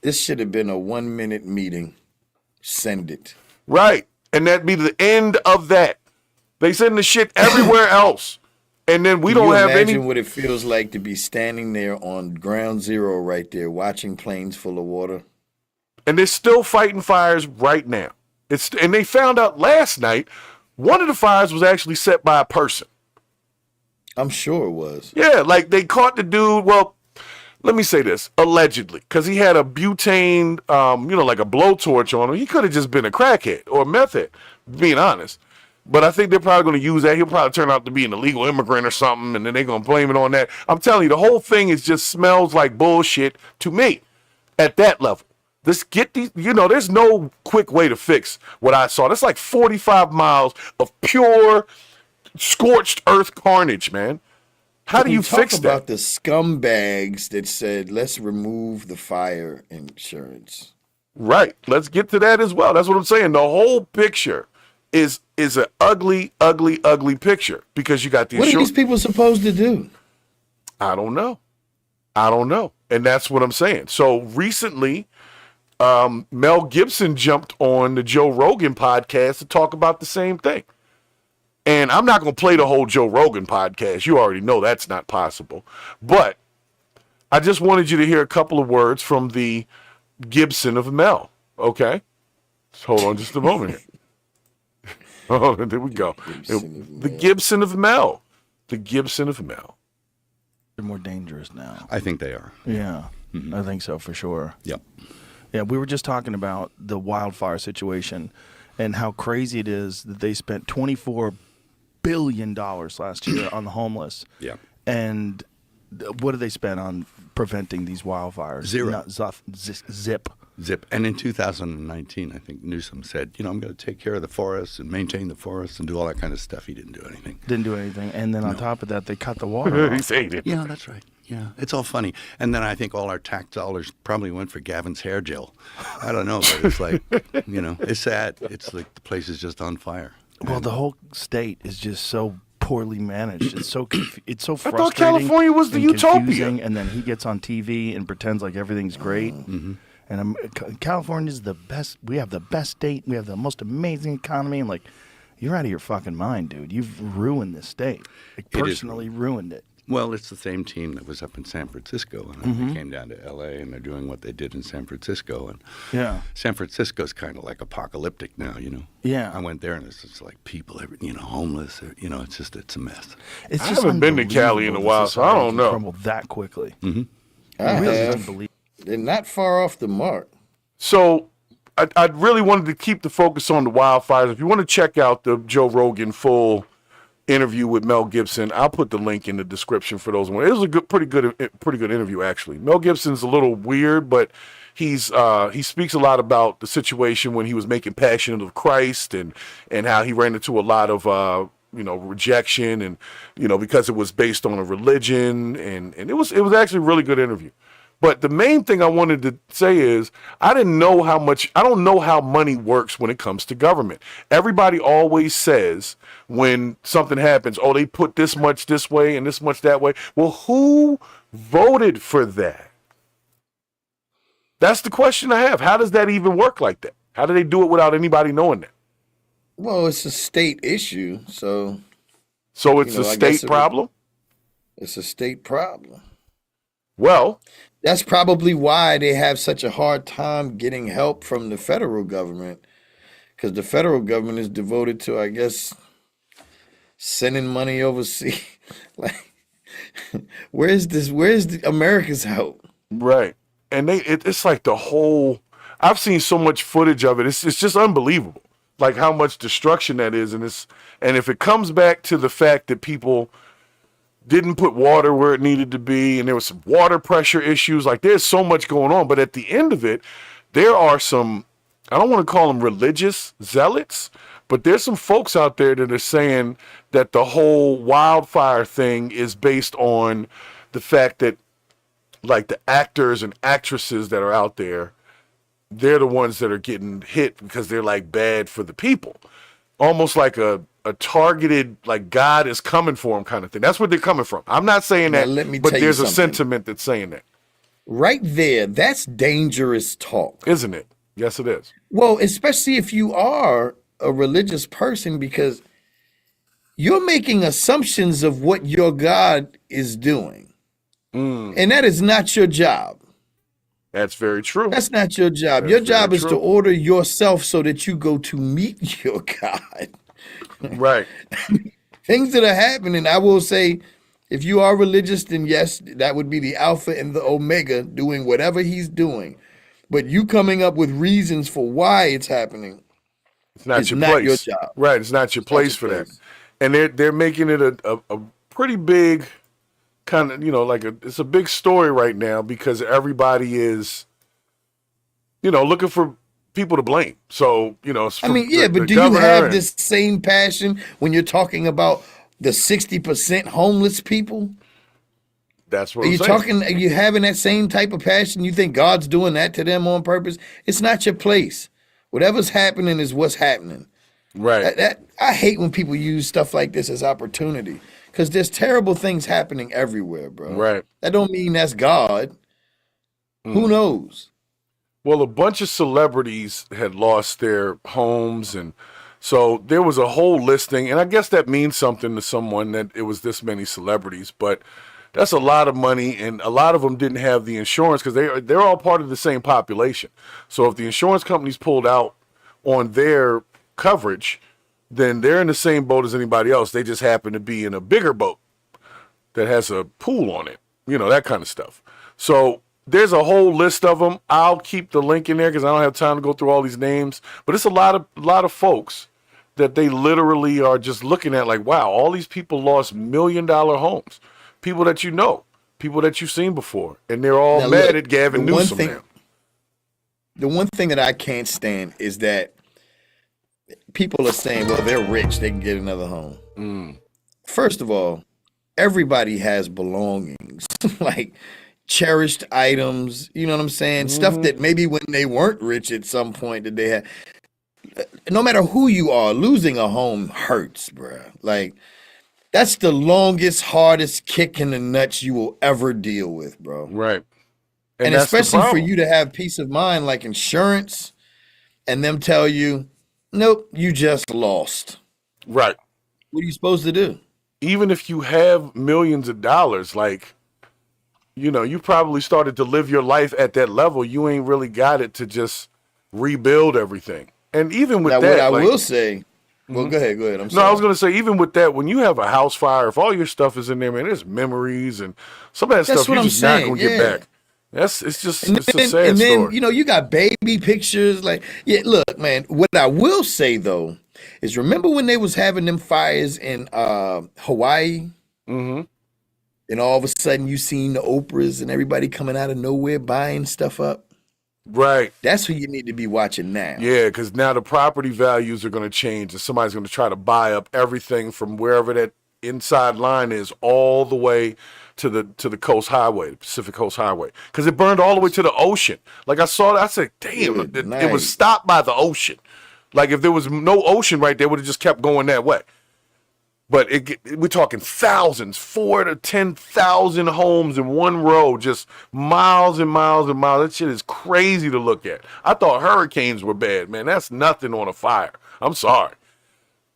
This should have been a 1-minute meeting. Send it. Right. And that'd be the end of that. They send the shit everywhere else. And then we don't have any. Imagine what it feels like to be standing there on ground zero right there, watching planes full of water. And they're still fighting fires right now. And they found out last night, one of the fires was actually set by a person. I'm sure it was. Yeah, like they caught the dude. Well, let me say this, allegedly, because he had a butane, like a blowtorch on him. He could have just been a crackhead or a meth head, being honest. But I think they're probably going to use that. He'll probably turn out to be an illegal immigrant or something, and then they're going to blame it on that. I'm telling you, the whole thing just smells like bullshit to me at that level. There's no quick way to fix what I saw. That's like 45 miles of pure scorched earth carnage, man. How do you fix that? Talk about the scumbags that said, let's remove the fire insurance. Right. Let's get to that as well. That's what I'm saying. The whole picture is an ugly, ugly, ugly picture because you got the insurance. What are these people supposed to do? I don't know. And that's what I'm saying. So recently, Mel Gibson jumped on the Joe Rogan podcast to talk about the same thing. And I'm not going to play the whole Joe Rogan podcast. You already know that's not possible. But I just wanted you to hear a couple of words from the Gibson of Mel. Okay? So hold on just a moment here. Oh, there we go. The Gibson of Mel. The Gibson of Mel. They're more dangerous now. I think they are. Yeah, I think so for sure. Yep. Yeah, we were just talking about the wildfire situation and how crazy it is that they spent $24 billion last year on the homeless. Yeah. And what did they spend on preventing these wildfires? Zero. Zip. And in 2019, I think Newsom said, I'm going to take care of the forests and maintain the forests and do all that kind of stuff. He didn't do anything. And then on top of that, they cut the water off. Yeah, that's right. Yeah, it's all funny. And then I think all our tax dollars probably went for Gavin's hair gel. I don't know, but it's like, it's sad. It's like the place is just on fire. Well, the whole state is just so poorly managed. It's so frustrating. I thought California was the utopia. And then he gets on TV and pretends like everything's great. Mm-hmm. And California's the best. We have the best state. We have the most amazing economy. And you're out of your fucking mind, dude. You've ruined this state. Personally ruined it. Well, it's the same team that was up in San Francisco, and they came down to L.A., and they're doing what they did in San Francisco. And San Francisco's kind of like apocalyptic now, Yeah. I went there, and it's just like people, homeless. It's a mess. I haven't been to Cali in a while, so I don't know. Crumble that quickly. Mm-hmm. They're not far off the mark. So I really wanted to keep the focus on the wildfires. If you want to check out the Joe Rogan full interview with Mel Gibson, I'll put the link in the description for those ones. It was a pretty good interview, actually. Mel Gibson's a little weird, but he speaks a lot about the situation when he was making Passion of Christ and how he ran into a lot of rejection and because it was based on a religion and it was actually a really good interview. But the main thing I wanted to say is I don't know how money works when it comes to government. Everybody always says when something happens, oh, they put this much this way and this much that way. Well, who voted for that? That's the question I have. How does that even work like that? How do they do it without anybody knowing that? Well, it's a state issue, so it's a state problem? It's a state problem. Well, that's probably why they have such a hard time getting help from the federal government, because the federal government is devoted to, I guess, sending money overseas. Like, where's America's help? Right. And it's like the whole, I've seen so much footage of it. It's just unbelievable. Like how much destruction that is. And if it comes back to the fact that people didn't put water where it needed to be, and there was some water pressure issues, like there's so much going on. But at the end of it, there are some, I don't want to call them religious zealots, but there's some folks out there that are saying that the whole wildfire thing is based on the fact that like the actors and actresses that are out there, they're the ones that are getting hit because they're like bad for the people. Almost like a targeted, like God is coming for them kind of thing. That's where they're coming from. I'm not saying that, but there's a sentiment that's saying that. Right there, that's dangerous talk. Isn't it? Yes, it is. Well, especially if you are a religious person, because you're making assumptions of what your God is doing. And that is not your job. That's very true. That's not your job. Your job is to order yourself so that you go to meet your God. Right. Things that are happening, I will say, if you are religious, then yes, that would be the Alpha and the Omega doing whatever he's doing. But you coming up with reasons for why it's happening, it's not your place. Your job. Right. It's not your place for that. And they're making it a pretty big kind of, it's a big story right now because everybody is, looking for people to blame. So, I mean, yeah, but do you have this same passion when you're talking about the 60% homeless people? That's what I'm saying. Are you having that same type of passion? You think God's doing that to them on purpose? It's not your place. Whatever's happening is what's happening. Right. I hate when people use stuff like this as opportunity, because there's terrible things happening everywhere, bro. Right. That don't mean that's God. Who knows? Well, a bunch of celebrities had lost their homes, and so there was a whole listing, and I guess that means something to someone that it was this many celebrities, but that's a lot of money, and a lot of them didn't have the insurance because they're all part of the same population. So if the insurance companies pulled out on their coverage, then they're in the same boat as anybody else. They just happen to be in a bigger boat that has a pool on it, that kind of stuff. So there's a whole list of them. I'll keep the link in there because I don't have time to go through all these names. But it's a lot of folks that they literally are just looking at like, wow, all these people lost $1 million homes. People that people that you've seen before. And they're all mad at Gavin Newsom now. The one thing that I can't stand is that people are saying, well, they're rich, they can get another home. First of all, everybody has belongings, like cherished items, you know what I'm saying? Stuff that maybe when they weren't rich at some point that they had. No matter who you are, losing a home hurts, bruh. Like, that's the longest, hardest kick in the nuts you will ever deal with, bro. Right. And especially for you to have peace of mind, like insurance, and them tell you, nope, you just lost. Right. What are you supposed to do? Even if you have millions of dollars, like, you probably started to live your life at that level. You ain't really got it to just rebuild everything. And even with now, that, what I will say, well, go ahead. I'm sorry. No, I was going to say, even with that, when you have a house fire, if all your stuff is in there, man, there's memories and some of that stuff you're just not going to get back. It's a sad story. And then, you got baby pictures. Like, yeah, look, man, what I will say, though, is remember when they was having them fires in Hawaii? Mm-hmm. And all of a sudden you seen the Oprahs and everybody coming out of nowhere buying stuff up? Right. That's who you need to be watching now. Yeah, because now the property values are going to change and somebody's going to try to buy up everything from wherever that inside line is all the way to the coast highway, the Pacific Coast Highway, because it burned all the way to the ocean. Like I saw that, I said, damn, it was stopped by the ocean. Like if there was no ocean right there, would have just kept going that way. But we're talking thousands, 4,000 to 10,000 homes in one row, just miles and miles and miles. That shit is crazy to look at. I thought hurricanes were bad, man. That's nothing on a fire. I'm sorry.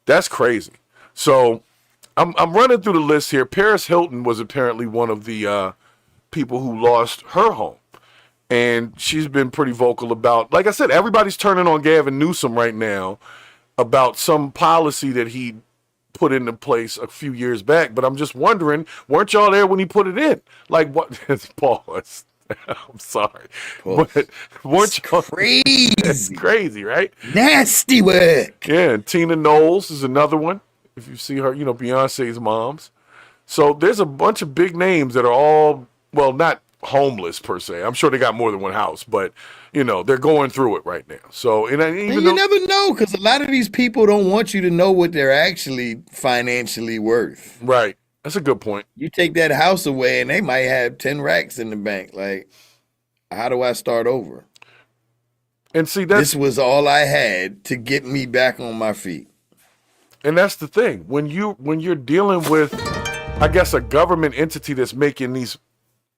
That's crazy. So I'm running through the list here. Paris Hilton was apparently one of the people who lost her home. And she's been pretty vocal about, like I said, everybody's turning on Gavin Newsom right now about some policy that he put into place a few years back. But I'm just wondering, weren't y'all there when he put it in? Like, what? Pause. I'm sorry. But weren't y'all crazy? That's crazy, right? Nasty work. Yeah, and Tina Knowles is another one. If you see her, Beyonce's moms. So there's a bunch of big names that are all, well, not homeless per se. I'm sure they got more than one house, but they're going through it right now. So you never know, because a lot of these people don't want you to know what they're actually financially worth. Right. That's a good point. You take that house away and they might have 10 racks in the bank. Like, how do I start over? And see, this was all I had to get me back on my feet. And that's the thing. When you're dealing with, I guess, a government entity that's making these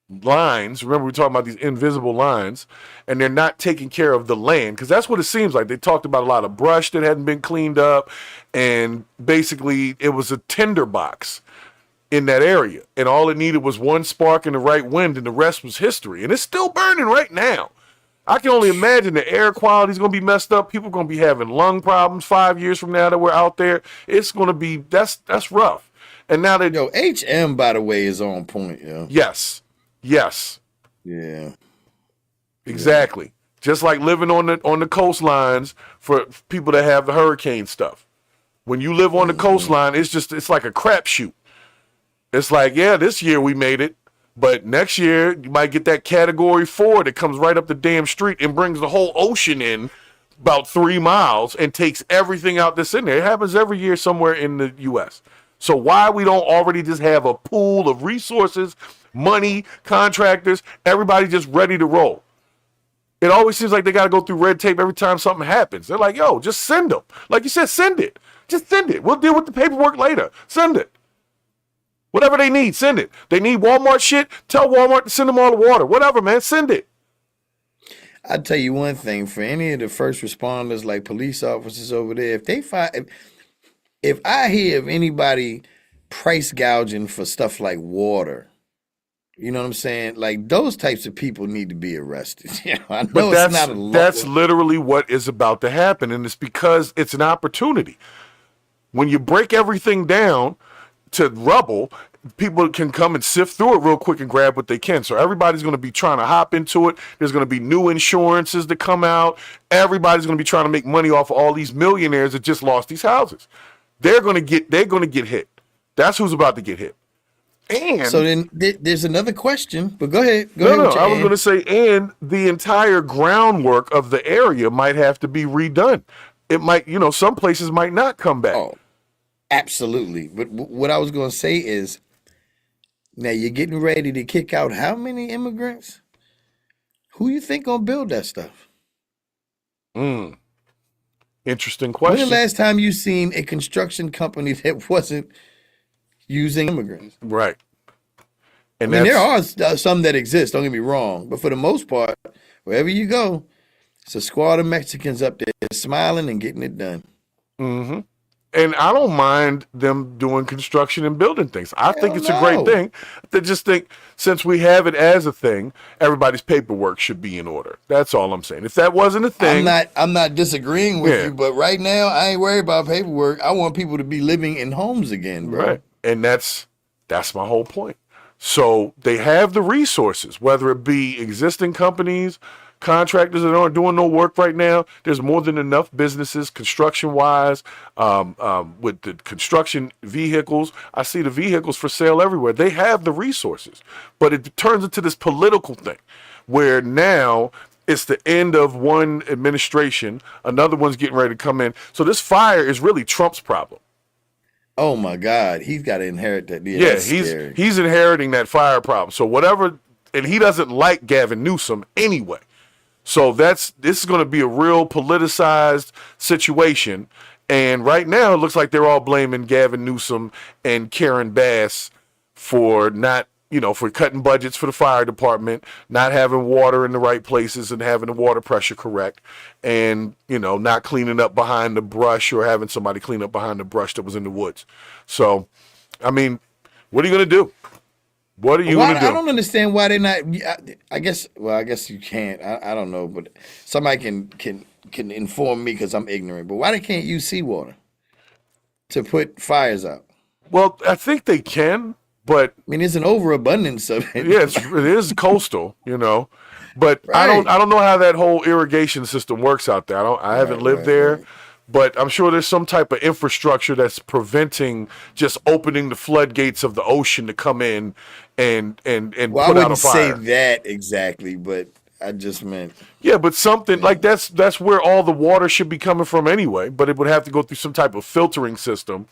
lines, remember we talking about these invisible lines, and they're not taking care of the land, because that's what it seems like. They talked about a lot of brush that hadn't been cleaned up, and basically it was a tinderbox in that area, and all it needed was one spark and the right wind, and the rest was history. And it's still burning right now. I can only imagine the air quality is going to be messed up. People are going to be having lung problems 5 years from now that we're out there. It's going to be, that's rough. And now that HM, by the way, is on point. Yes. Yeah. Exactly. Yeah. Just like living on the coastlines for people that have the hurricane stuff. When you live on the coastline, it's like a crapshoot. It's like, yeah, this year we made it, but next year you might get that category 4 that comes right up the damn street and brings the whole ocean in about 3 miles and takes everything out that's in there. It happens every year somewhere in the U.S. So why we don't already just have a pool of resources, money, contractors, everybody just ready to roll? It always seems like they got to go through red tape every time something happens. They're like, yo, just send them. Like you said, send it. Just send it. We'll deal with the paperwork later. Send it. Whatever they need, send it. They need Walmart shit, tell Walmart to send them all the water. Whatever, man, send it. I'll tell you one thing. For any of the first responders, like police officers over there, if I hear of anybody price gouging for stuff like water, you know what I'm saying? Like, those types of people need to be arrested. I know it's not a law. That's literally what is about to happen, and it's because it's an opportunity. When you break everything down to rubble, people can come and sift through it real quick and grab what they can. So everybody's going to be trying to hop into it. There's going to be new insurances that come out. Everybody's going to be trying to make money off of all these millionaires that just lost these houses. They're going to get hit. That's who's about to get hit. And so then there's another question, but go ahead. No, I was going to say, and the entire groundwork of the area might have to be redone. It might, some places might not come back. Oh, absolutely. But what I was going to say is, now you're getting ready to kick out how many immigrants? Who you think gonna build that stuff? Interesting question. When the last time you seen a construction company that wasn't using immigrants? Right. And there are some that exist, don't get me wrong, but for the most part, wherever you go, it's a squad of Mexicans up there smiling and getting it done. Mm-hmm. And I don't mind them doing construction and building things. I think it's a great thing. They just think, since we have it as a thing, everybody's paperwork should be in order. That's all I'm saying. If that wasn't a thing, I'm not disagreeing with you, but right now I ain't worried about paperwork. I want people to be living in homes again, bro. Right. And that's my whole point. So they have the resources, whether it be existing companies, contractors that aren't doing no work right now. There's more than enough businesses, construction-wise, with the construction vehicles. I see the vehicles for sale everywhere. They have the resources, but it turns into this political thing where now it's the end of one administration, another one's getting ready to come in. So this fire is really Trump's problem. Oh my God, he's got to inherit that. Yeah, he's inheriting that fire problem. So whatever, and he doesn't like Gavin Newsom anyway. So this is going to be a real politicized situation, And right now, it looks like they're all blaming Gavin Newsom and Karen Bass for not, for cutting budgets for the fire department, not having water in the right places and having the water pressure correct, and, not cleaning up behind the brush or having somebody clean up behind the brush that was in the woods. So, I mean, what are you going to do? What are you going to do? I don't understand why they're not. I guess you can't. I don't know, but somebody can inform me because I'm ignorant. But why they can't use seawater to put fires out? Well, I think they can, but I mean, there's an overabundance of it. Yeah, it is coastal, but right. I don't know how that whole irrigation system works out there. I haven't lived there. Right. But I'm sure there's some type of infrastructure that's preventing just opening the floodgates of the ocean to come in and put out a fire. I wouldn't say that exactly, but I just meant. Yeah, but something like that's where all the water should be coming from anyway. But it would have to go through some type of filtering system.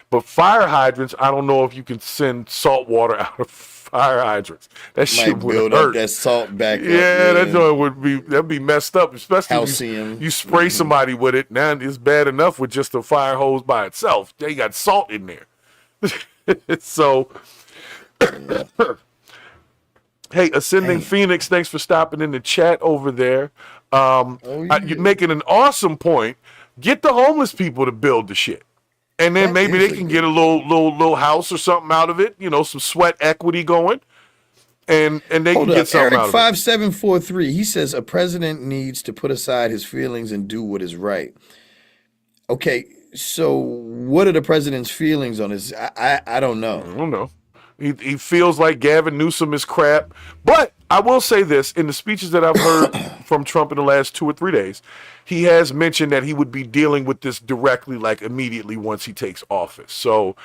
But fire hydrants, I don't know if you can send salt water out of fire hydrants. That shit would build hurt. Up that salt back up. Yeah, that joint that'd be messed up, especially if you spray somebody with it. Now it's bad enough with just a fire hose by itself. They got salt in there. So, hey, Ascending Phoenix, thanks for stopping in the chat over there. You're making an awesome point. Get the homeless people to build the shit. And then maybe they can get a little house or something out of it, some sweat equity going, and they can get something out of it. 5743, he says a president needs to put aside his feelings and do what is right. Okay, so what are the president's feelings on this? I don't know. I don't know. He feels like Gavin Newsom is crap. But I will say this, in the speeches that I've heard from Trump in the last 2 or 3 days, he has mentioned that he would be dealing with this directly, like immediately once he takes office. So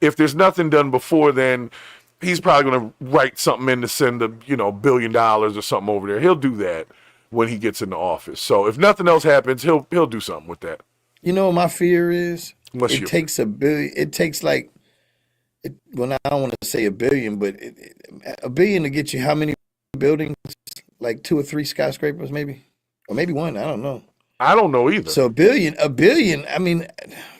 if there's nothing done before then, he's probably going to write something in to send $1 billion or something over there. He'll do that when he gets into office. So if nothing else happens, he'll do something with that. My fear is takes $1 billion. It takes I don't want to say $1 billion, but $1 billion to get you how many buildings? Like 2 or 3 skyscrapers, maybe, or maybe 1. I don't know. I don't know either. So $1 billion. I mean,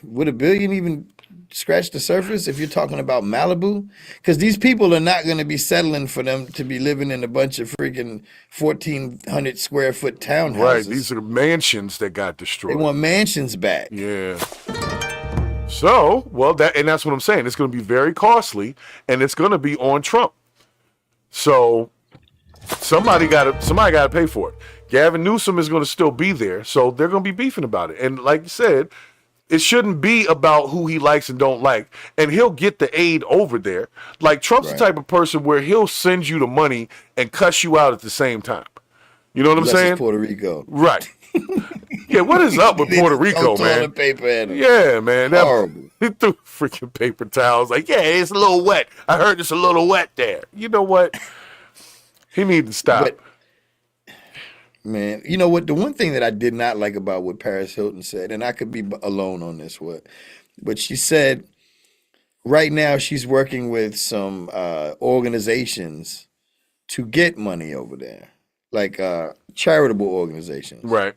would $1 billion even scratch the surface if you're talking about Malibu? Because these people are not going to be settling for them to be living in a bunch of freaking 1,400 square foot townhouses. Right. These are mansions that got destroyed. They want mansions back. Yeah. So, that's what I'm saying. It's going to be very costly, and it's going to be on Trump. So somebody got to pay for it. Gavin Newsom is going to still be there, so they're going to be beefing about it. And like you said, it shouldn't be about who he likes and don't like. And he'll get the aid over there. Like Trump's the type of person where he'll send you the money and cuss you out at the same time. You know what I'm saying? Puerto Rico. Right. Yeah, what is up with Puerto Rico, man? Paper at him. Yeah, man. Horrible. He threw freaking paper towels. Like, yeah, it's a little wet. I heard it's a little wet there. You know what? He needs to stop. Man, you know what? The one thing that I did not like about what Paris Hilton said, and I could be alone on this, but she said right now she's working with some organizations to get money over there, like charitable organizations. Right.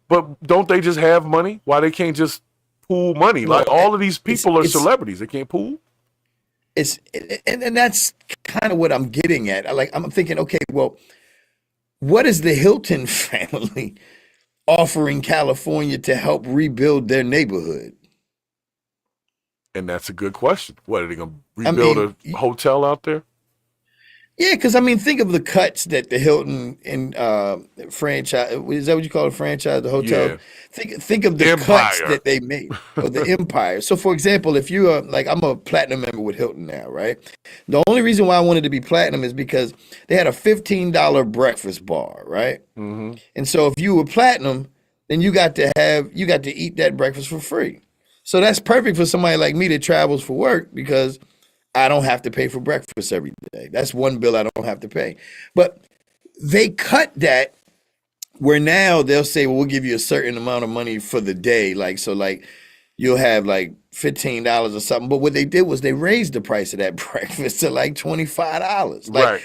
But don't they just have money? Why they can't just pool money? Like all of these people are celebrities. They can't pool? And that's kind of what I'm getting at. I'm thinking, okay, well, what is the Hilton family offering California to help rebuild their neighborhood? And that's a good question. What, are they going to rebuild a hotel out there? Yeah, because think of the cuts that the Hilton and franchise, is that what you call it, franchise, the hotel? Yeah. Think of the cuts that they made, or the empire. So, for example, if you are, I'm a platinum member with Hilton now, right? The only reason why I wanted to be platinum is because they had a $15 breakfast bar, right? Mm-hmm. And so if you were platinum, then you got to eat that breakfast for free. So that's perfect for somebody like me that travels for work, because I don't have to pay for breakfast every day. That's one bill I don't have to pay. But they cut that where now they'll say, well, we'll give you a certain amount of money for the day. You'll have $15 or something. But what they did was they raised the price of that breakfast to $25. Right.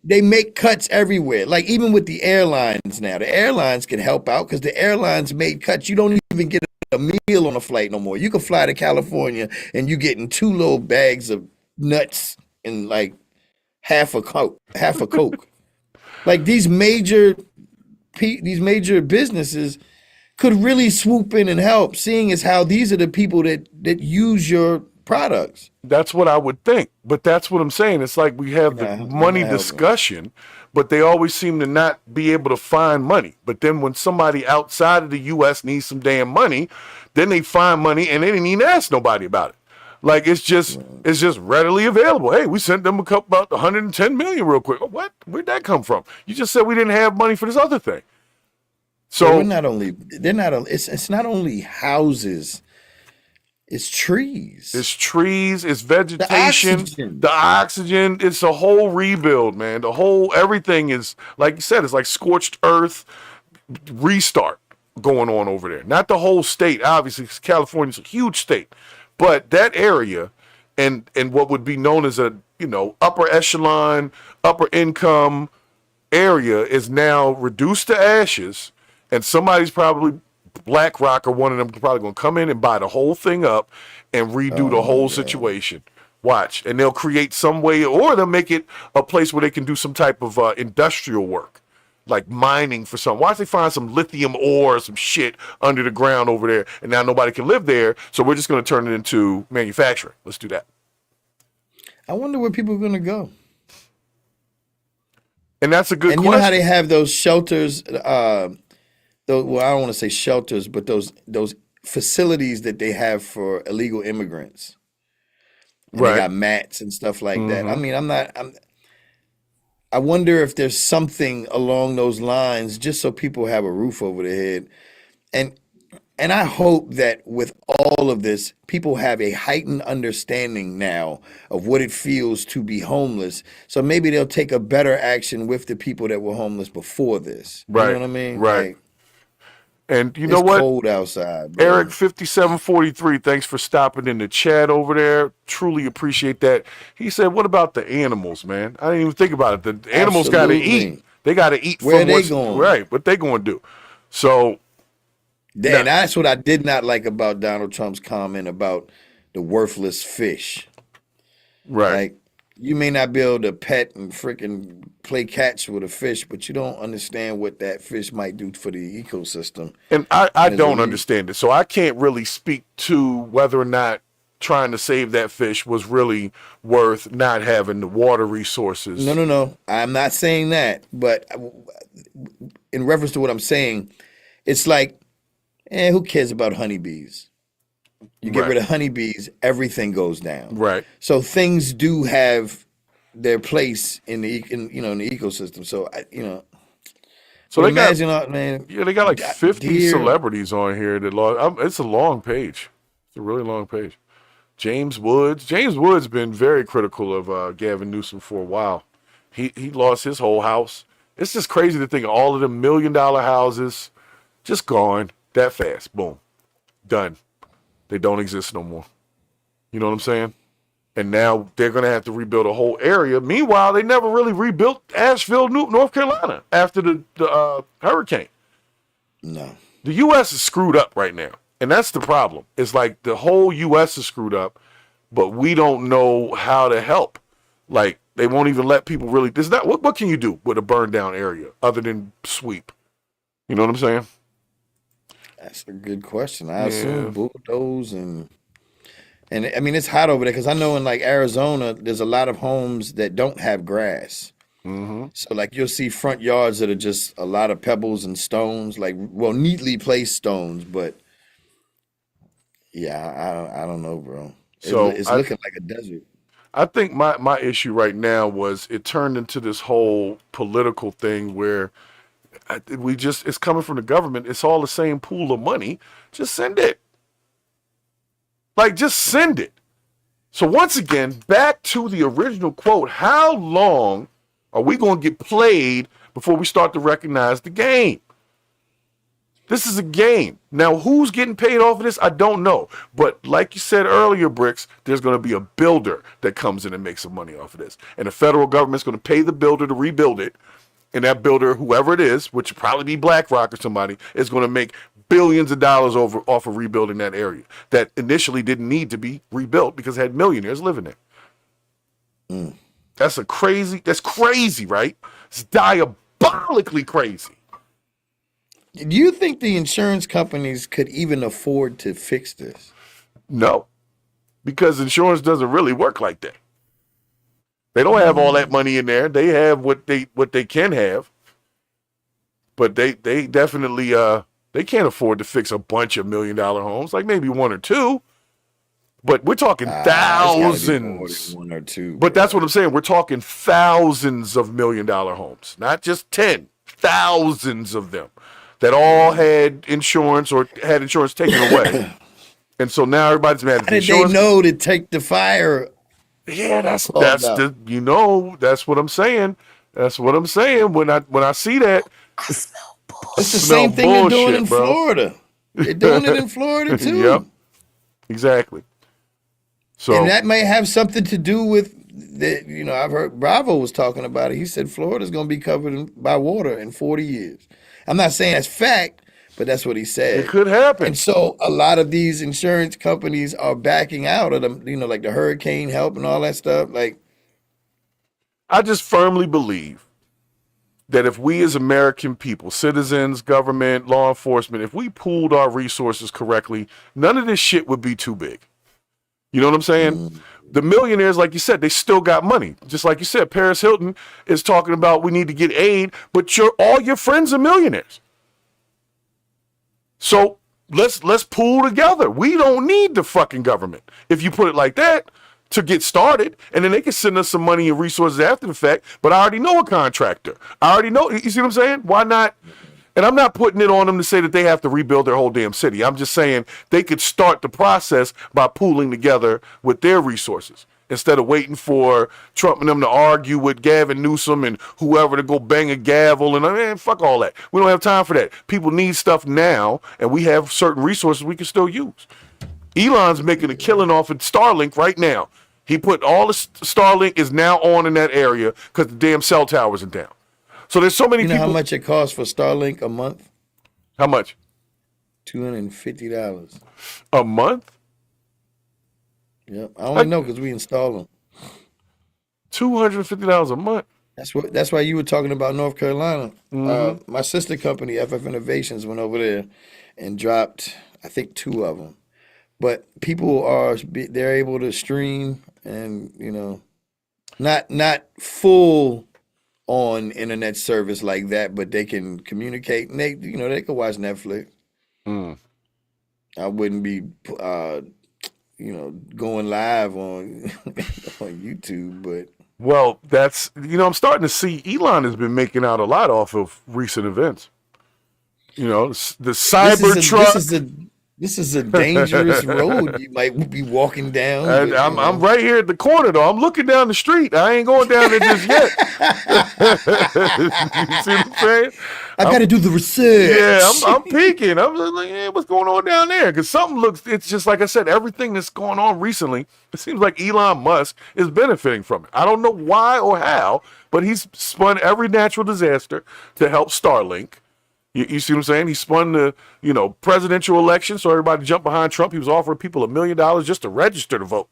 They make cuts everywhere. Even with the airlines now, the airlines can help out because the airlines made cuts. You don't even get a meal on a flight no more. You can fly to California and you getting 2 little bags of nuts and like half a Coke. Like these major businesses could really swoop in and help, seeing as how these are the people that use your products. That's what I would think, but that's what I'm saying. It's like we have the money discussion, but they always seem to not be able to find money. But then when somebody outside of the U.S. needs some damn money, then they find money and they didn't even ask nobody about it. Like it's just readily available. Hey, we sent them about 110 million real quick. Oh, what? Where'd that come from? You just said we didn't have money for this other thing. So it's not only houses. It's trees. It's trees. It's vegetation. The oxygen. It's a whole rebuild, man. Everything is, like you said, it's like scorched earth restart going on over there. Not the whole state, obviously, because California's a huge state. But that area and what would be known as a, upper echelon, upper income area is now reduced to ashes, and somebody's probably BlackRock or one of them probably going to come in and buy the whole thing up and redo the whole situation. Watch. And they'll create some way, or they'll make it a place where they can do some type of industrial work, like mining for something. Watch they find some lithium ore or some shit under the ground over there, and now nobody can live there, so we're just going to turn it into manufacturing. Let's do that. I wonder where people are going to go. And that's a good question. You know how they have those shelters, well, I don't want to say shelters, but those facilities that they have for illegal immigrants. And right. They got mats and stuff like that. I mean, I wonder if there's something along those lines, just so people have a roof over their head. And I hope that with all of this, people have a heightened understanding now of what it feels to be homeless. So maybe they'll take a better action with the people that were homeless before this. Right. You know what I mean? Right. Like, and you know what? It's cold outside, bro. Eric 5743, thanks for stopping in the chat over there. Truly appreciate that. He said, "What about the animals, man? I didn't even think about it. The animals got to eat. They got to eat. Where they going? Right. What they going to do?" So, that's what I did not like about Donald Trump's comment about the worthless fish. Right. Like, you may not be able to pet and freaking play catch with a fish, but you don't understand what that fish might do for the ecosystem. And I don't understand it. So I can't really speak to whether or not trying to save that fish was really worth not having the water resources. No. I'm not saying that. But in reference to what I'm saying, it's like, who cares about honeybees? You get rid of honeybees, everything goes down. Right. So things do have their place in the ecosystem. So So they imagine, they got like 50 celebrities on here that lost. It's a long page. It's a really long page. James Woods been very critical of Gavin Newsom for a while. He lost his whole house. It's just crazy to think of all of them $1 million houses just gone that fast. Boom, done. They don't exist no more. You know what I'm saying? And now they're going to have to rebuild a whole area. Meanwhile, they never really rebuilt Asheville, North Carolina after the hurricane. No. The U.S. is screwed up right now. And that's the problem. It's like the whole U.S. is screwed up, but we don't know how to help. Like, they won't even let people really... What can you do with a burned down area other than sweep? You know what I'm saying? That's a good question. I assume bulldoze and I mean, it's hot over there because I know in like Arizona, there's a lot of homes that don't have grass. Mm-hmm. So like you'll see front yards that are just a lot of pebbles and stones, like neatly placed stones. But yeah, I don't know, bro. So it's looking like a desert. I think my issue right now was it turned into this whole political thing where it's coming from the government. It's all the same pool of money. Just send it. Like, just send it. So once again, back to the original quote, how long are we going to get played before we start to recognize the game? This is a game. Now, who's getting paid off of this? I don't know. But like you said earlier, Bricks, there's going to be a builder that comes in and makes some money off of this. And the federal government's going to pay the builder to rebuild it. And that builder, whoever it is, which will probably be BlackRock or somebody, is going to make billions of dollars off of rebuilding that area that initially didn't need to be rebuilt because it had millionaires living there. That's crazy, right? It's diabolically crazy. Do you think the insurance companies could even afford to fix this? No, because insurance doesn't really work like that. They don't have all that money in there. They have what they can have, but they definitely they can't afford to fix a bunch of $1 million homes, like maybe one or two. But we're talking thousands. One or two. But that's what I'm saying. We're talking thousands of $1 million homes, not just 10, thousands of them that all had insurance or had insurance taken away. And so now everybody's mad at the insurance. How did they know to take the fire? Yeah, that's what I'm saying. That's what I'm saying. When I see that, it's the same thing they're doing in Florida. They're doing it in Florida too. Yep, exactly. So, and that may have something to do with the, I've heard Bravo was talking about it. He said Florida's going to be covered by water in 40 years. I'm not saying that's fact, but that's what he said. It could happen. And so a lot of these insurance companies are backing out of them, like the hurricane help and all that stuff. Like, I just firmly believe that if we as American people, citizens, government, law enforcement, if we pooled our resources correctly, none of this shit would be too big. You know what I'm saying? The millionaires, like you said, they still got money. Just like you said, Paris Hilton is talking about we need to get aid, but all your friends are millionaires. So let's pool together. We don't need the fucking government, if you put it like that, to get started. And then they can send us some money and resources after the fact. But I already know a contractor. I already know. You see what I'm saying? Why not? And I'm not putting it on them to say that they have to rebuild their whole damn city. I'm just saying they could start the process by pooling together with their resources instead of waiting for Trump and them to argue with Gavin, Newsom, and whoever to go bang a gavel. And fuck all that. We don't have time for that. People need stuff now, and we have certain resources we can still use. Elon's making a killing off of Starlink right now. He put all the Starlink is now on in that area because the damn cell towers are down. So there's so many people. How much it costs for Starlink a month? How much? $250. A month? Yep. I only know because we install them. $250 a month. That's why you were talking about North Carolina. My sister company, FF Innovations, went over there and dropped, I think, 2 of them. But people they're able to stream and, not full on internet service like that, but they can communicate and they can watch Netflix. I wouldn't be going live on on YouTube, but well, that's I'm starting to see Elon has been making out a lot off of recent events. The Cybertruck. This is a dangerous road you might be walking down. And I'm right here at the corner, though. I'm looking down the street. I ain't going down there just yet. You see what I'm saying? I got to do the research. Yeah, I'm peeking. I'm just like, hey, what's going on down there? Because it's just like I said, everything that's going on recently, it seems like Elon Musk is benefiting from it. I don't know why or how, but he's spun every natural disaster to help Starlink. You see what I'm saying? He spun the, presidential election, so everybody jumped behind Trump. He was offering people $1 million just to register to vote.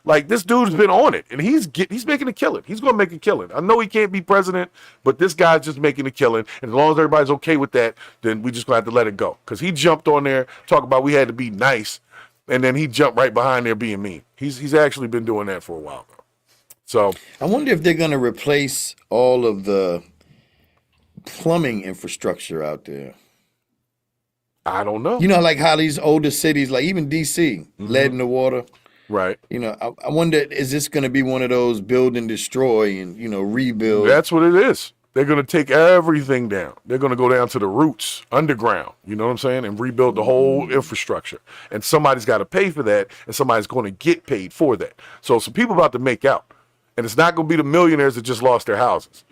Like, this dude's been on it, and he's making a killing. He's going to make a killing. I know he can't be president, but this guy's just making a killing. And as long as everybody's okay with that, then we just going to have to let it go. Because he jumped on there, talking about we had to be nice, and then he jumped right behind there being mean. He's actually been doing that for a while, though. So I wonder if they're going to replace all of the plumbing infrastructure out there. I don't know. Like how these older cities, like even DC, lead in the water. Right. I wonder, is this going to be one of those build and destroy and, rebuild? That's what it is. They're going to take everything down. They're going to go down to the roots, underground, you know what I'm saying, and rebuild the whole infrastructure. And somebody's got to pay for that, and somebody's going to get paid for that. So some people about to make out. And it's not going to be the millionaires that just lost their houses.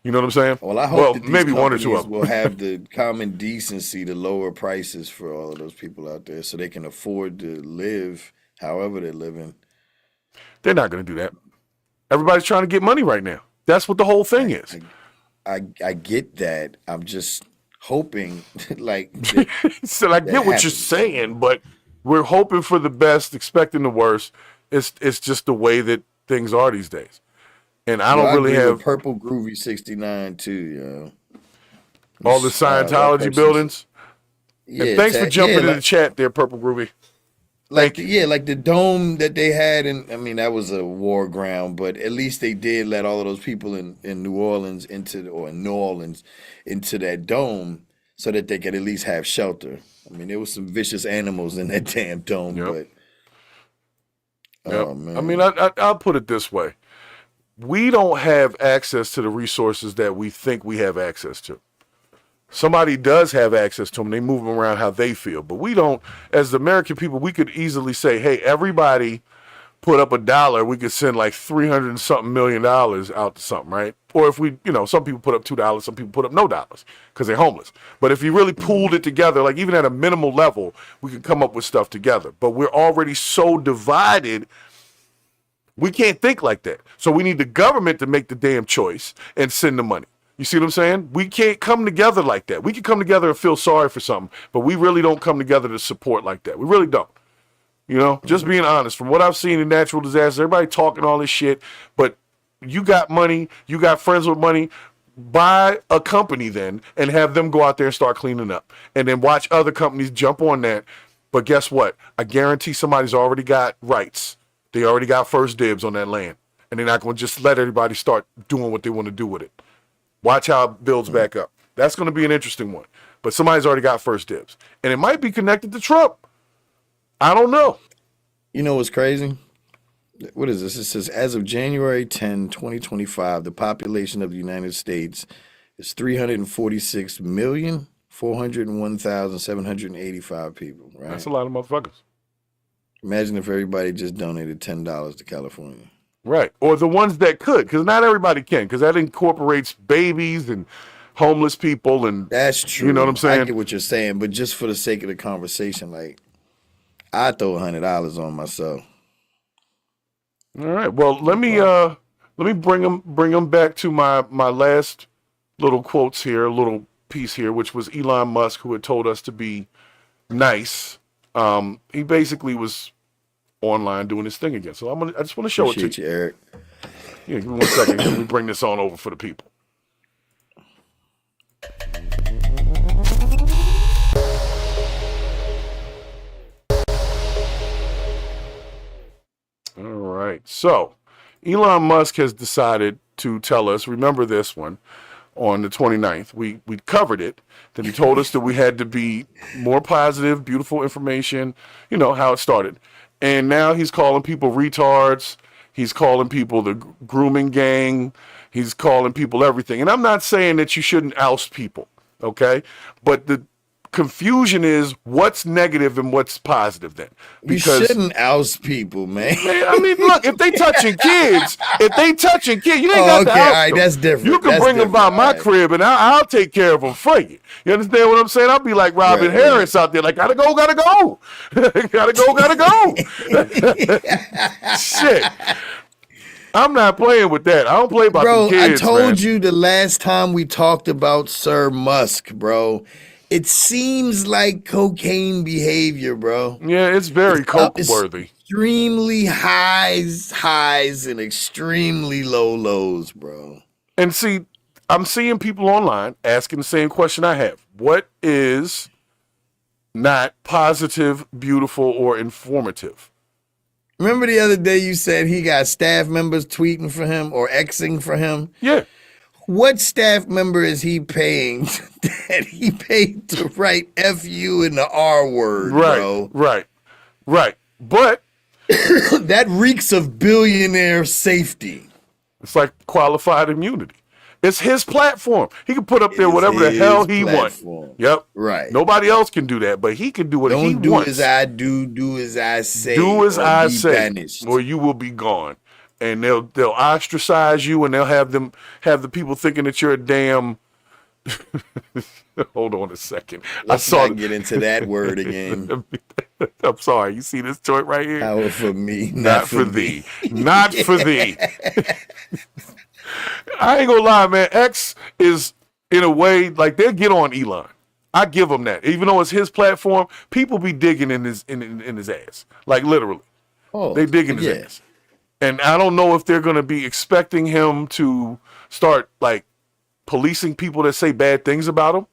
You know what I'm saying? Well, I hope that these maybe one or two of them will have the common decency to lower prices for all of those people out there so they can afford to live however they're living. They're not going to do that. Everybody's trying to get money right now. That's what the whole thing is. I get that. I'm just hoping like so I get what you're saying, but we're hoping for the best, expecting the worst. It's just the way that things are these days. And I don't really have Purple Groovy 69 too, yo. All the Scientology buildings. Yeah, and thanks for jumping in the chat there, Purple Groovy. Like the dome that they had, and I mean that was a war ground, but at least they did let all of those people in New Orleans into that dome so that they could at least have shelter. I mean, there was some vicious animals in that damn dome, but oh man. I mean, I'll put it this way: we don't have access to the resources that we think we have access to. Somebody does have access to them. They move them around how they feel. But we don't, as the American people, we could easily say, hey, everybody put up $1. We could send like $300 and something million out to something, right? Or if we, some people put up $2, some people put up no dollars because they're homeless. But if you really pooled it together, like even at a minimal level, we can come up with stuff together. But we're already so divided, we can't think like that. So we need the government to make the damn choice and send the money. You see what I'm saying? We can't come together like that. We can come together and feel sorry for something, but we really don't come together to support like that. We really don't. Just being honest. From what I've seen in natural disasters, everybody talking all this shit, but you got money, you got friends with money, buy a company then and have them go out there and start cleaning up. And then watch other companies jump on that. But guess what? I guarantee somebody's already got rights. They already got first dibs on that land. And they're not going to just let everybody start doing what they want to do with it. Watch how it builds back up. That's going to be an interesting one. But somebody's already got first dibs. And it might be connected to Trump. I don't know. You know what's crazy? What is this? It says, as of January 10, 2025, the population of the United States is 346,401,785 people, right? That's a lot of motherfuckers. Imagine if everybody just donated $10 to California. Right. Or the ones that could, because not everybody can, because that incorporates babies and homeless people. And that's true. You know what I'm saying? I get what you're saying, but just for the sake of the conversation, like, I throw $100 on myself. All right. Well, let me bring them back to my last little quotes here, a little piece here, which was Elon Musk, who had told us to be nice. He basically was online doing his thing again. So I just want to show it to you, Eric. Yeah, give me 1 second. Let me bring this on over for the people. All right. So Elon Musk has decided to tell us, remember this one, on the 29th. We covered it. Then he told us that we had to be more positive, beautiful information, how it started. And now he's calling people retards. He's calling people the grooming gang. He's calling people everything. And I'm not saying that you shouldn't oust people, okay? But the confusion is what's negative and what's positive then. Because you shouldn't oust people, man. I mean, look, if they touching kids, you ain't got to oust them. All right, that's different. You can bring them by my crib and I'll take care of them for you. You understand what I'm saying? I'll be like Robin Harris out there, like, gotta go. gotta go. Shit. I'm not playing with that. I don't play about the kids, I told you the last time we talked about Sir Musk, bro. It seems like cocaine behavior, bro. Yeah, it's very coke-worthy. Extremely highs and extremely lows, bro. And see, I'm seeing people online asking the same question I have. What is not positive, beautiful, or informative? Remember the other day you said he got staff members tweeting for him or Xing for him? Yeah. What staff member is he paying that he paid to write FU in the R word, bro? Right. But that reeks of billionaire safety. It's like qualified immunity. It's his platform. He can put up there whatever the hell he wants. Yep. Right. Nobody else can do that, but he can do what he wants. Don't do as I do as I say. Do as I say, banished. or you will be gone. And they'll ostracize you, and they'll have the people thinking that you're a damn. Hold on a second. Let's not get into that word again. I'm sorry. You see this joint right here? Power for me, not for thee. Not for thee. I ain't gonna lie, man. X is in a way like they'll get on Elon. I give him that. Even though it's his platform, people be digging in his ass, like literally. Oh, they digging his ass. And I don't know if they're going to be expecting him to start like policing people that say bad things about him,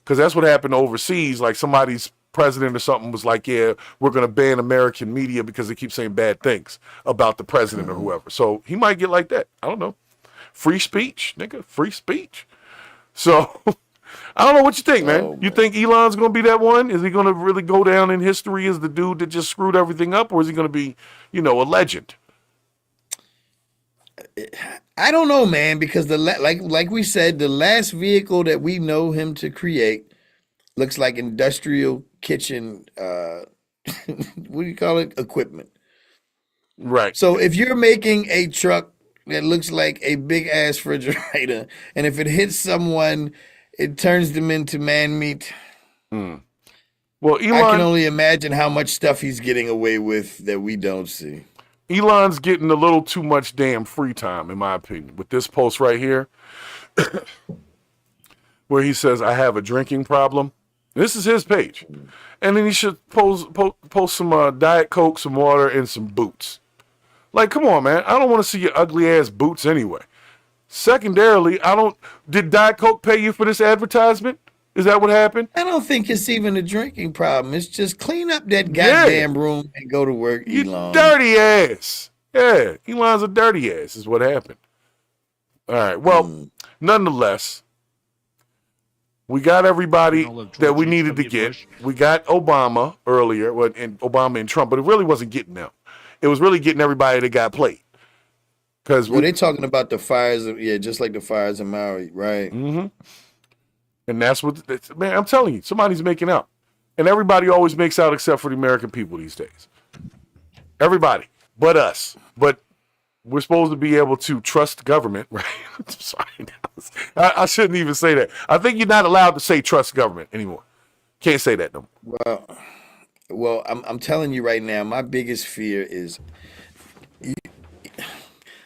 because that's what happened overseas. Like somebody's president or something was like, yeah, we're going to ban American media because they keep saying bad things about the president or whoever. So he might get like that. I don't know. Free speech, nigga, free speech. So I don't know what you think, man. You think Elon's going to be that one? Is he going to really go down in history as the dude that just screwed everything up, or is he going to be, a legend? I don't know, man, because like we said, the last vehicle that we know him to create looks like industrial kitchen, what do you call it? Equipment. Right. So if you're making a truck that looks like a big ass refrigerator, and if it hits someone, it turns them into man meat. Well, Elon, I can only imagine how much stuff he's getting away with that we don't see. Elon's getting a little too much damn free time, in my opinion, with this post right here, where he says, I have a drinking problem. This is his page. And then he should post some Diet Coke, some water, and some boots. Like, come on, man. I don't want to see your ugly ass boots anyway. Secondarily, did Diet Coke pay you for this advertisement? Is that what happened? I don't think it's even a drinking problem. It's just clean up that goddamn room and go to work, Elon. You dirty ass. Yeah, Elon's a dirty ass is what happened. All right, well, nonetheless, we got everybody that we needed to get. We got Obama earlier, and Obama and Trump, but it really wasn't getting them. It was really getting everybody that got played. Because they're talking about the fires, just like the fires in Maui, right? Mm-hmm. And that's what, man, I'm telling you, somebody's making out. And everybody always makes out except for the American people these days. Everybody, but us. But we're supposed to be able to trust government, right? I'm sorry. I shouldn't even say that. I think you're not allowed to say trust government anymore. Can't say that no more. Well, I'm telling you right now, my biggest fear is,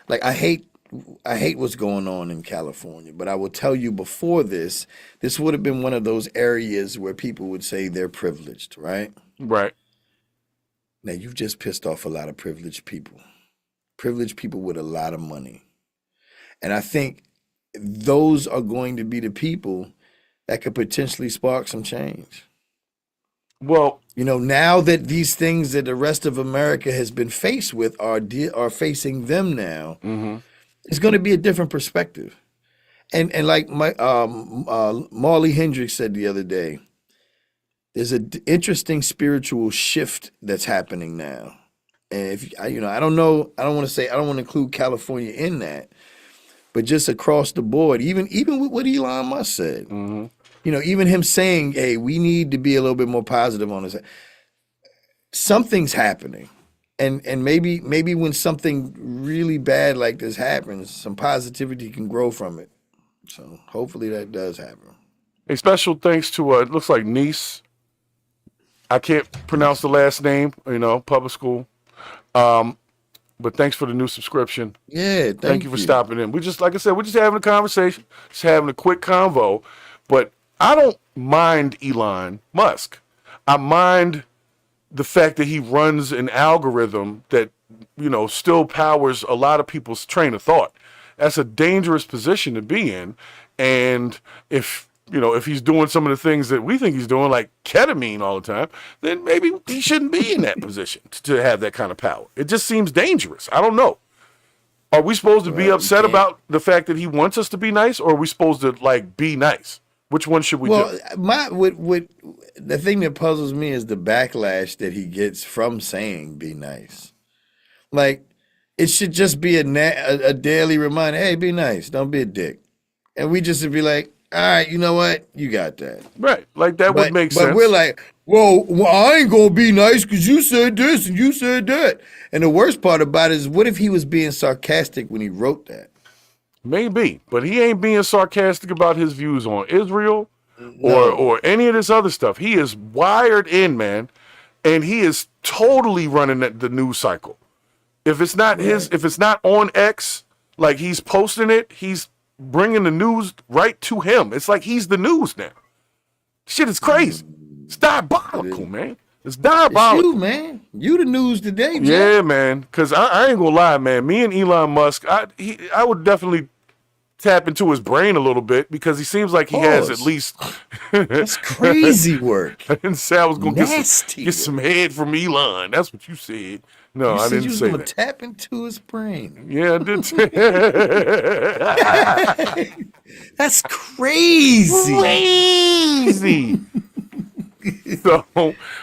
like, I hate what's going on in California, but I will tell you before this would have been one of those areas where people would say they're privileged, right? Right. Now, you've just pissed off a lot of privileged people with a lot of money. And I think those are going to be the people that could potentially spark some change. Well, now that these things that the rest of America has been faced with are facing them now, it's going to be a different perspective. And like Marley Hendricks said the other day, there's an interesting spiritual shift that's happening now. And I don't know, I don't want to include California in that, but just across the board, even with what Elon Musk said, even him saying, hey, we need to be a little bit more positive on this. Something's happening. And maybe when something really bad like this happens, some positivity can grow from it. So hopefully that does happen. A special thanks to, it looks like niece. I can't pronounce the last name, public school. But thanks for the new subscription. Yeah, thank you for stopping in. Like I said, we're just having a conversation, just having a quick convo. But I don't mind Elon Musk. I mind the fact that he runs an algorithm that, still powers a lot of people's train of thought. That's a dangerous position to be in. And if he's doing some of the things that we think he's doing, like ketamine all the time, then maybe he shouldn't be in that position to have that kind of power. It just seems dangerous. I don't know. Are we supposed to be upset about the fact that he wants us to be nice, or are we supposed to be nice? Which one should we do? The thing that puzzles me is the backlash that he gets from saying be nice. Like, it should just be a daily reminder, hey, be nice, don't be a dick. And we just would be like, all right, you know what? You got that. Right. Like, that would make sense. But we're like, well, I ain't going to be nice because you said this and you said that. And the worst part about it is, what if he was being sarcastic when he wrote that? Maybe. But he ain't being sarcastic about his views on Israel or any of this other stuff. He is wired in, man. And he is totally running the news cycle. If it's not if it's not on X, like he's posting it, he's bringing the news right to him. It's like he's the news now. Shit is crazy. It's diabolical, man. It's diabolical. It's you, man. You the news today, Jack. Yeah, man. Because I ain't gonna lie, man. Me and Elon Musk, I would definitely tap into his brain a little bit because he seems like he has at least. That's crazy work. I didn't say I was gonna get some head from Elon. That's what you said. No, I didn't say that. Tap into his brain. Yeah, I did. That's crazy. Crazy. So,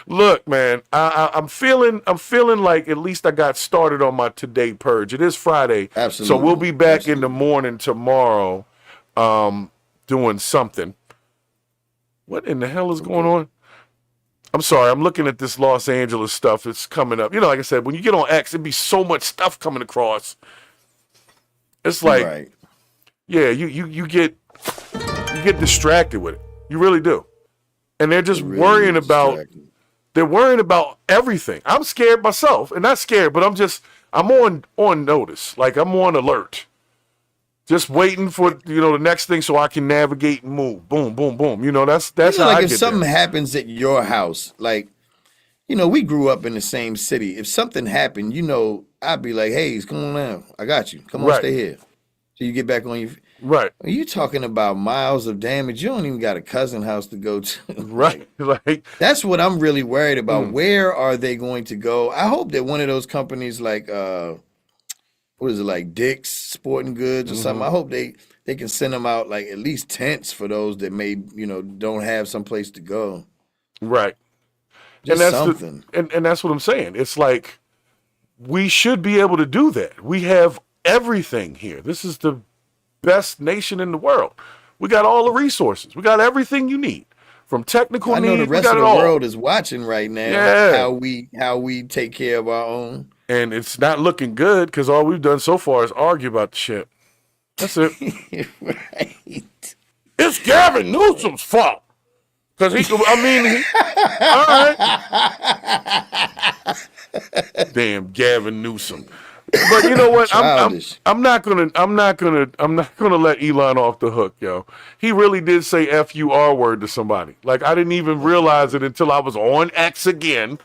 look, man, I'm feeling like at least I got started on my today purge. It is Friday, absolutely. So we'll be back in the morning tomorrow, doing something. What in the hell is going on? I'm sorry, I'm looking at this Los Angeles stuff that's coming up. You know, like I said, when you get on X, it'd be so much stuff coming across. It's like, yeah, you get distracted with it. You really do. And they're just worrying about everything. I'm scared myself, and not scared, but I'm on notice. Like I'm on alert. Just waiting for the next thing so I can navigate and move. Boom, boom, boom. That's how I get if something there. happens at your house, like, we grew up in the same city. If something happened, I'd be like, hey, it's going on. I got you. Come on, stay here. So you get back on your right. Are you talking about miles of damage? You don't even got a cousin house to go to. Right. Like that's what I'm really worried about. Where are they going to go? I hope that one of those companies like what is it, like Dick's Sporting Goods or something? I hope they can send them out like at least tents for those that may, don't have some place to go. Right. Just and that's something. And that's what I'm saying. It's like we should be able to do that. We have everything here. This is the best nation in the world. We got all the resources. We got everything you need. From technical needs, I know the rest of the world is watching right now. Yeah. How we take care of our own. And it's not looking good because all we've done so far is argue about the shit. That's it. Right. It's Gavin Newsom's fault. Because all right. Damn Gavin Newsom. But you know what? I'm not gonna let Elon off the hook, yo. He really did say F-U-R word to somebody. Like I didn't even realize it until I was on X again.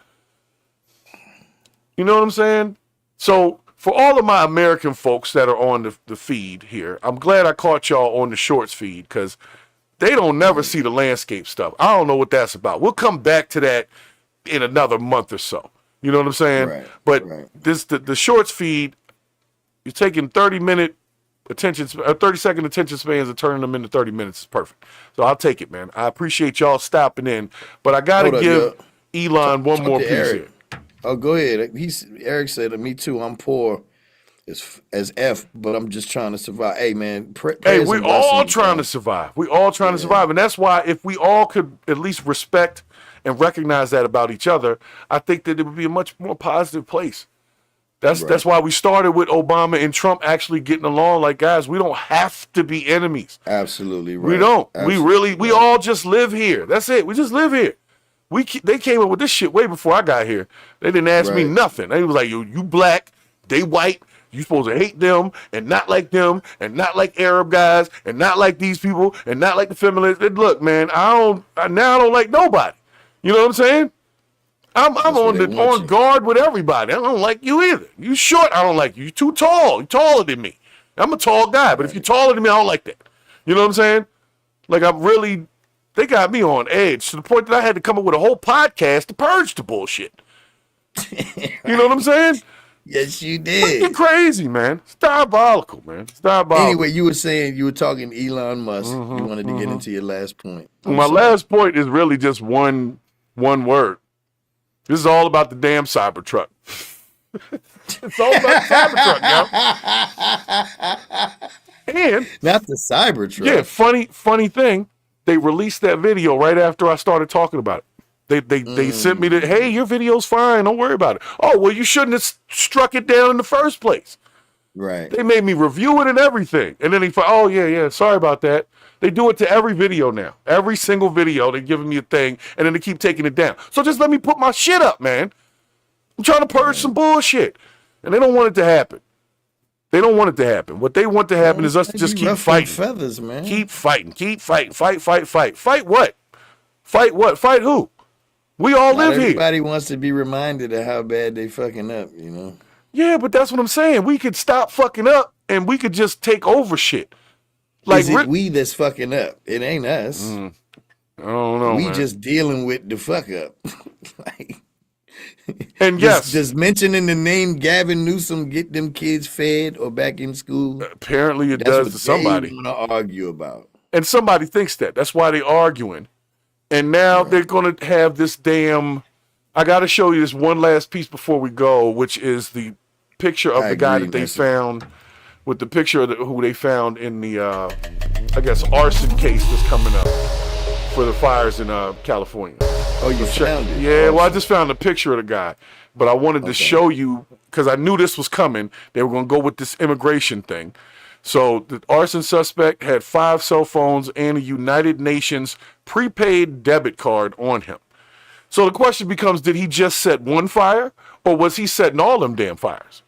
You know what I'm saying? So for all of my American folks that are on the feed here, I'm glad I caught y'all on the shorts feed because they don't never see the landscape stuff. I don't know what that's about. We'll come back to that in another month or so. You know what I'm saying? Right, but the shorts feed, you're taking 30-second attention spans and turning them into 30 minutes is perfect. So I'll take it, man. I appreciate y'all stopping in, but I gotta give Elon one more piece here. Oh, go ahead. Eric said, "Me too. I'm poor as F, but I'm just trying to survive." Hey, man. We're all trying to survive. We all trying to survive, and that's why if we all could at least respect and recognize that about each other, I think that it would be a much more positive place. That's why we started with Obama and Trump actually getting along. Like, guys, we don't have to be enemies. Absolutely right. We don't. Absolutely We all just live here. That's it. We just live here. They came up with this shit way before I got here. They didn't ask me nothing. They was like, you black, they white, you supposed to hate them and not like them and not like Arab guys and not like these people and not like the feminists. And look, man, I don't like nobody. You know what I'm saying? I'm on guard with everybody. I don't like you either. You short, I don't like you. You too tall. You're taller than me. I'm a tall guy, but if you're taller than me, I don't like that. You know what I'm saying? Like they got me on edge to the point that I had to come up with a whole podcast to purge the bullshit. You know what I'm saying? Yes, you did. Fucking crazy, man. It's diabolical, man. It's diabolical. Anyway, you were talking Elon Musk. You wanted to get into your last point. My last point is really just one word. This is all about the damn Cybertruck. It's all about the Cybertruck, yo. And not the Cybertruck. Yeah, funny thing. They released that video right after I started talking about it. They sent me hey, your video's fine. Don't worry about it. Oh, well, you shouldn't have struck it down in the first place. Right. They made me review it and everything. And then they thought, oh, yeah, sorry about that. They do it to every video now. Every single video, they're giving me a thing, and then they keep taking it down. So just let me put my shit up, man. I'm trying to purge some bullshit. And they don't want it to happen. They don't want it to happen. What they want to happen is us to just keep fighting. Feathers, man. Keep fighting. Fight what? Fight what? Fight who? We all live here. Everybody wants to be reminded of how bad they fucking up, you know? Yeah, but that's what I'm saying. We could stop fucking up and we could just take over shit. Like, is it we that's fucking up? It ain't us. I don't know. We man. just dealing with the fuck up. Like, and yes, just mentioning the name Gavin Newsom get them kids fed or back in school. Apparently, it does to somebody. Want to argue about, and somebody thinks that. That's why they're arguing. And now they're going to have this damn. I got to show you this one last piece before we go, which is the picture of the guy that they found. With the picture of who they found in the, I guess, arson case that's coming up for the fires in California. Oh, you found it? Yeah, well, I just found a picture of the guy. But I wanted to show you, because I knew this was coming, they were going to go with this immigration thing. So the arson suspect had 5 cell phones and a United Nations prepaid debit card on him. So the question becomes, did he just set one fire, or was he setting all them damn fires?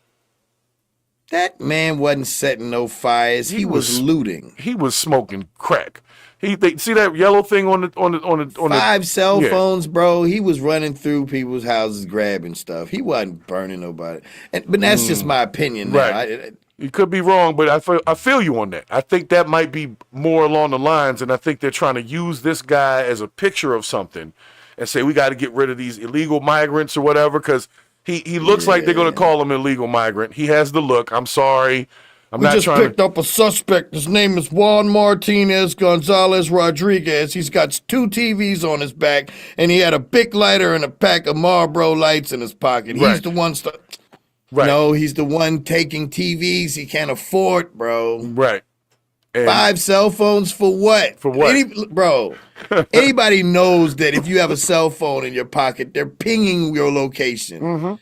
That man wasn't setting no fires. He was looting. He was smoking crack. See that yellow thing on the 5 cell phones, bro. He was running through people's houses grabbing stuff. He wasn't burning nobody. But that's just my opinion. Right. You could be wrong, but I feel you on that. I think that might be more along the lines, and I think they're trying to use this guy as a picture of something and say we got to get rid of these illegal migrants or whatever, because he looks like they're going to call him an illegal migrant. He has the look. I'm sorry. We just picked up a suspect. His name is Juan Martinez Gonzalez Rodriguez. He's got 2 TVs on his back, and he had a big lighter and a pack of Marlboro lights in his pocket. He's the one. No, he's the one taking TVs he can't afford, bro. Right. And 5 cell phones for what? For what? Anybody knows that if you have a cell phone in your pocket, they're pinging your location. Mm-hmm.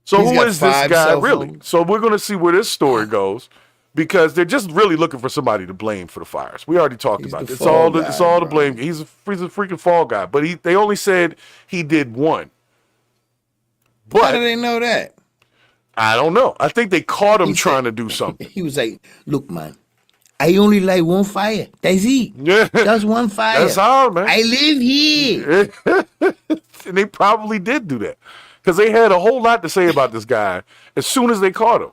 So who is this guy really? So we're going to see where this story goes, because they're just really looking for somebody to blame for the fires. We already talked about this. It's all the blame. He's a freaking fall guy. But they only said he did one. But how do they know that? I don't know. I think they caught him trying to do something. He was like, "Look, man, I only light one fire. That's it. Yeah. That's one fire. That's all, man. I live here." And they probably did do that, because they had a whole lot to say about this guy as soon as they caught him.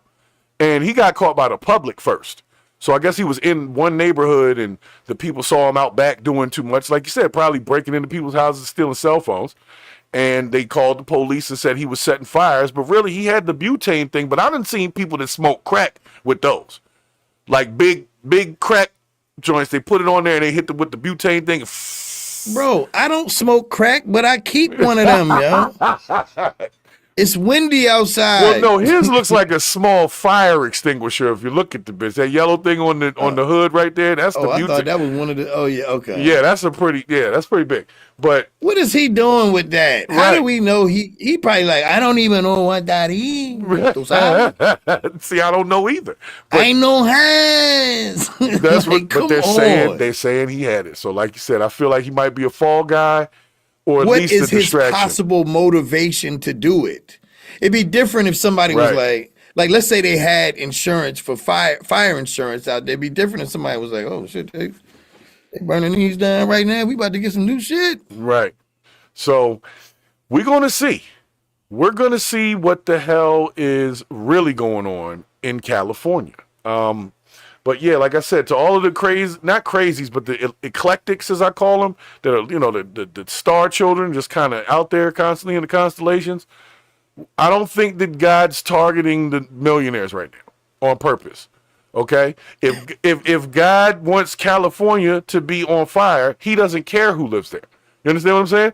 And he got caught by the public first. So I guess he was in one neighborhood and the people saw him out back doing too much. Like you said, probably breaking into people's houses, stealing cell phones. And they called the police and said he was setting fires. But really, he had the butane thing. But I done seen people that smoke crack with those. Like big crack joints. They put it on there and they hit with the butane thing. Bro, I don't smoke crack, but I keep one of them, yo. It's windy outside. Well, no, his looks like a small fire extinguisher. If you look at the bitch, that yellow thing on the hood right there, that's the butane. I thought that was one of the. Oh yeah, okay. Yeah, that's pretty big. But what is he doing with that? How do we know he probably like, I don't even know what that is. See, I don't know either. But I know hands. That's what but they're saying he had it. So like you said, I feel like he might be a fall guy. Or at least a distraction. What is his possible motivation to do it? It'd be different if somebody was like, let's say they had insurance for fire insurance out there. It'd be different if somebody was like, oh shit, they burning these down right now. We about to get some new shit. Right. So we're going to see. We're going to see what the hell is really going on in California. But yeah, like I said, to all of the not crazies, but the eclectics, as I call them, that are, the star children just kind of out there constantly in the constellations, I don't think that God's targeting the millionaires right now on purpose. Okay? If God wants California to be on fire, he doesn't care who lives there. You understand what I'm saying?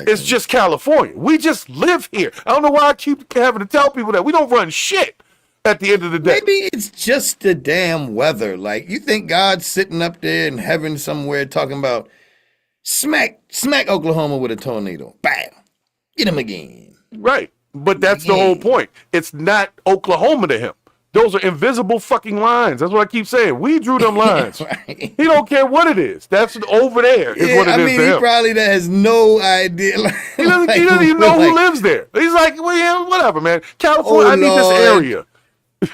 It's just California. We just live here. I don't know why I keep having to tell people that. We don't run shit. At the end of the day, maybe it's just the damn weather. Like, you think God's sitting up there in heaven somewhere talking about smack Oklahoma with a tornado, bam, get him again. Right, but that's the whole point. It's not Oklahoma to him. Those are invisible fucking lines. That's what I keep saying. We drew them lines. He don't care what it is. That's over there. Is what it is to him. He probably has no idea. He doesn't even know who lives there. He's like, well, yeah, whatever, man. California, I need this area.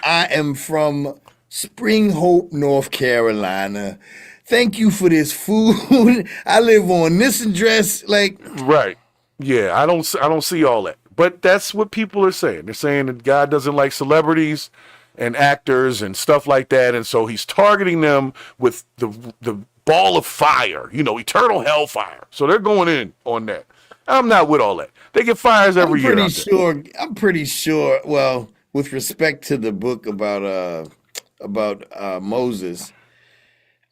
I am from Spring Hope, North Carolina. thank you for this food. I live on this address. Like, right. Yeah, I don't see all that. But that's what people are saying. They're saying that God doesn't like celebrities and actors and stuff like that, and so he's targeting them with the ball of fire, eternal hellfire. So they're going in on that. I'm not with all that. They get fires every year. I'm pretty sure. Well, with respect to the book about Moses,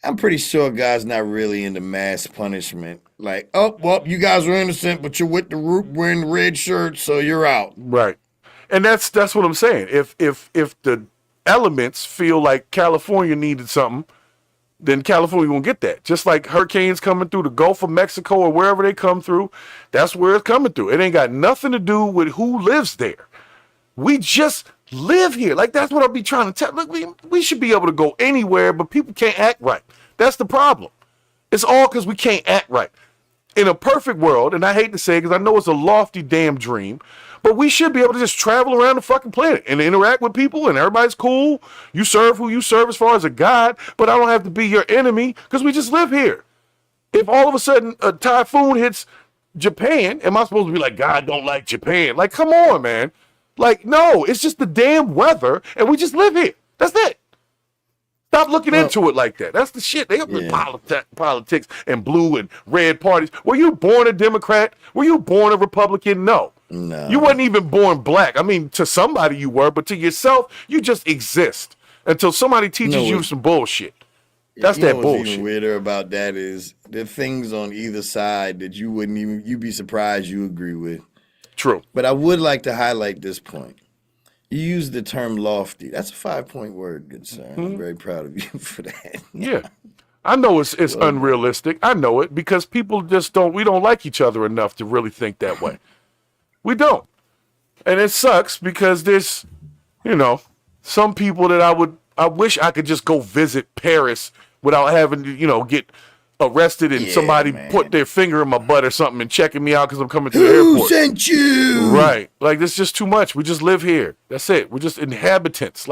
I'm pretty sure God's not really into mass punishment. Like, oh, well, you guys are innocent, but you're with the group wearing the red shirts, so you're out. Right. And that's what I'm saying. If the elements feel like California needed something, then California won't get that. Just like hurricanes coming through the Gulf of Mexico or wherever they come through, that's where it's coming through. It ain't got nothing to do with who lives there. We just live here. Like, that's what I'll be trying to tell. Look, we should be able to go anywhere, but people can't act right. That's the problem. It's all because we can't act right. In a perfect world, and I hate to say it because I know it's a lofty damn dream, but we should be able to just travel around the fucking planet and interact with people, and everybody's cool. You serve who you serve as far as a God, but I don't have to be your enemy because we just live here. If all of a sudden a typhoon hits Japan, am I supposed to be like, God don't like Japan? Like, come on, man. Like, no, it's just the damn weather, and we just live here. That's it. Stop looking into it like that. That's the shit. They up in politics and blue and red parties. Were you born a Democrat? Were you born a Republican? No. You wasn't even born black. I mean, to somebody you were, but to yourself, you just exist until somebody teaches you some bullshit. That's that bullshit. What's even weirder about that is the things on either side that you'd be surprised you agree with. True. But I would like to highlight this point. You use the term lofty. That's a 5-point word, good sir. I'm very proud of you for that. Yeah. I know it's unrealistic. I know it because people we don't like each other enough to really think that way. We don't. And it sucks because there's, some people that I wish I could just go visit Paris without having to, get arrested and somebody put their finger in my butt or something and checking me out because I'm coming to the airport. Who sent you? Right. Like, this is just too much. We just live here. That's it. We're just inhabitants,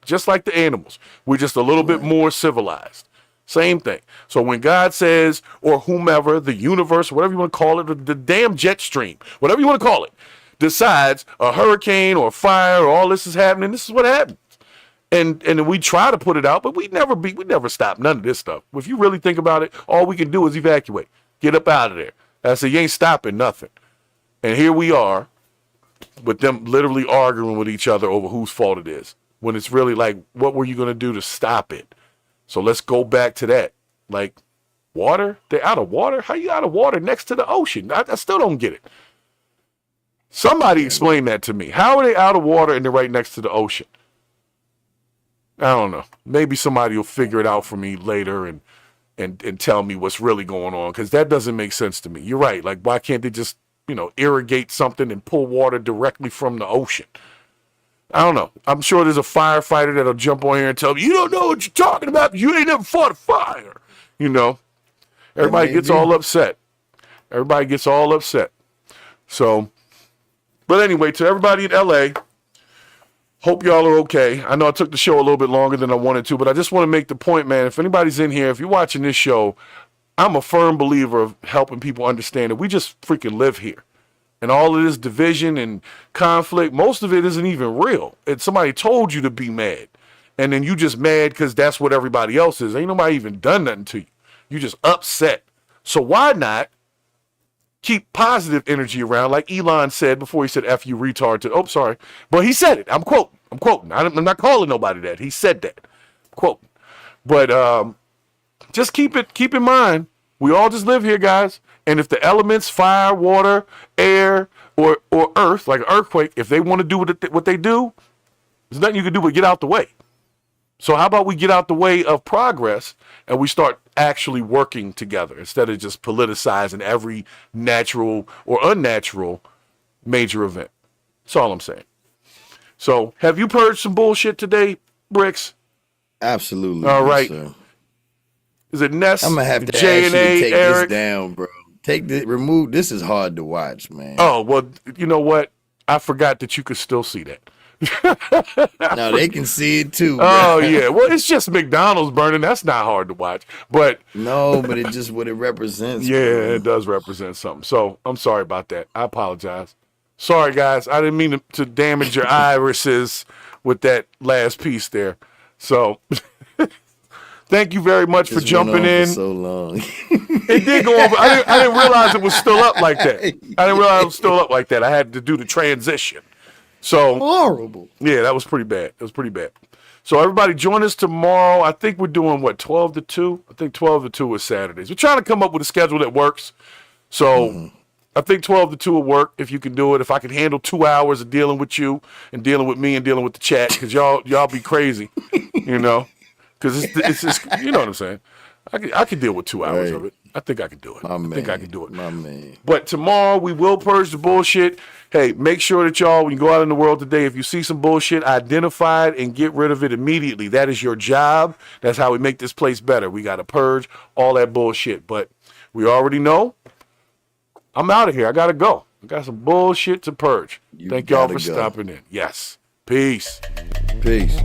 just like the animals. We're just a little bit more civilized. Same thing. So when God says, or whomever, the universe, whatever you want to call it, the damn jet stream, whatever you want to call it, decides a hurricane or fire or all this is happening, this is what happens. And we try to put it out, but we never stop none of this stuff. If you really think about it, all we can do is evacuate. Get up out of there. I said, you ain't stopping nothing. And here we are with them literally arguing with each other over whose fault it is. When it's really like, what were you going to do to stop it? So let's go back to that. Like, water? They're out of water? How you out of water next to the ocean? I still don't get it. Somebody explain that to me. How are they out of water and they're right next to the ocean? I don't know. Maybe somebody will figure it out for me later and tell me what's really going on, because that doesn't make sense to me. You're right. Like, why can't they just, irrigate something and pull water directly from the ocean? I don't know. I'm sure there's a firefighter that'll jump on here and tell me, you don't know what you're talking about. You ain't never fought a fire. Everybody gets all upset. So, but anyway, to everybody in LA, hope y'all are okay. I know I took the show a little bit longer than I wanted to, but I just want to make the point, man, if anybody's in here, if you're watching this show, I'm a firm believer of helping people understand that we just freaking live here. And all of this division and conflict, most of it isn't even real. It's somebody told you to be mad. And then you just mad because that's what everybody else is. Ain't nobody even done nothing to you. You just upset. So why not keep positive energy around, like Elon said before he said F you retard to, sorry. But he said it. I'm quoting. I'm not calling nobody that. He said that. Quoting. But just keep in mind, we all just live here, guys. And if the elements, fire, water, air, or earth, like an earthquake, if they want to do what they do, there's nothing you can do but get out the way. So how about we get out the way of progress and we start actually working together instead of just politicizing every natural or unnatural major event. That's all I'm saying. So have you purged some bullshit today, Bricks? Absolutely. All right. Sir. Is it Ness? I'm gonna have to J and A, take Eric? this down, bro. Remove. This is hard to watch, man. Oh, well, you know what? I forgot that you could still see that. Now they can see it too. Oh yeah, well it's just McDonald's burning. That's not hard to watch, but no, but it just what it represents. Yeah, bro. it does represent something. So I'm sorry about that. I apologize. Sorry guys, I didn't mean to damage your irises with that last piece there. So thank you very much for jumping in. For so long. It did go over. I didn't realize it was still up like that. I didn't realize it was still up like that. I had to do the transition. So horrible. Yeah, that was pretty bad. It was pretty bad. So everybody join us tomorrow. I think we're doing what, 12 to 2? I think 12 to 2 is Saturdays. We're trying to come up with a schedule that works. So I think 12 to 2 will work if you can do it. If I can handle 2 hours of dealing with you and dealing with me and dealing with the chat, because y'all be crazy, you know, because it's just, you know what I'm saying. I can deal with 2 hours of it. I think I can do it. I think I can do it. My man. But tomorrow we will purge the bullshit. Hey, make sure that y'all, when you go out in the world today, if you see some bullshit, identify it and get rid of it immediately. That is your job. That's how we make this place better. We got to purge all that bullshit. But we already know. I'm out of here. I got to go. I got some bullshit to purge. Thank y'all for stopping in. Yes. Peace. Peace.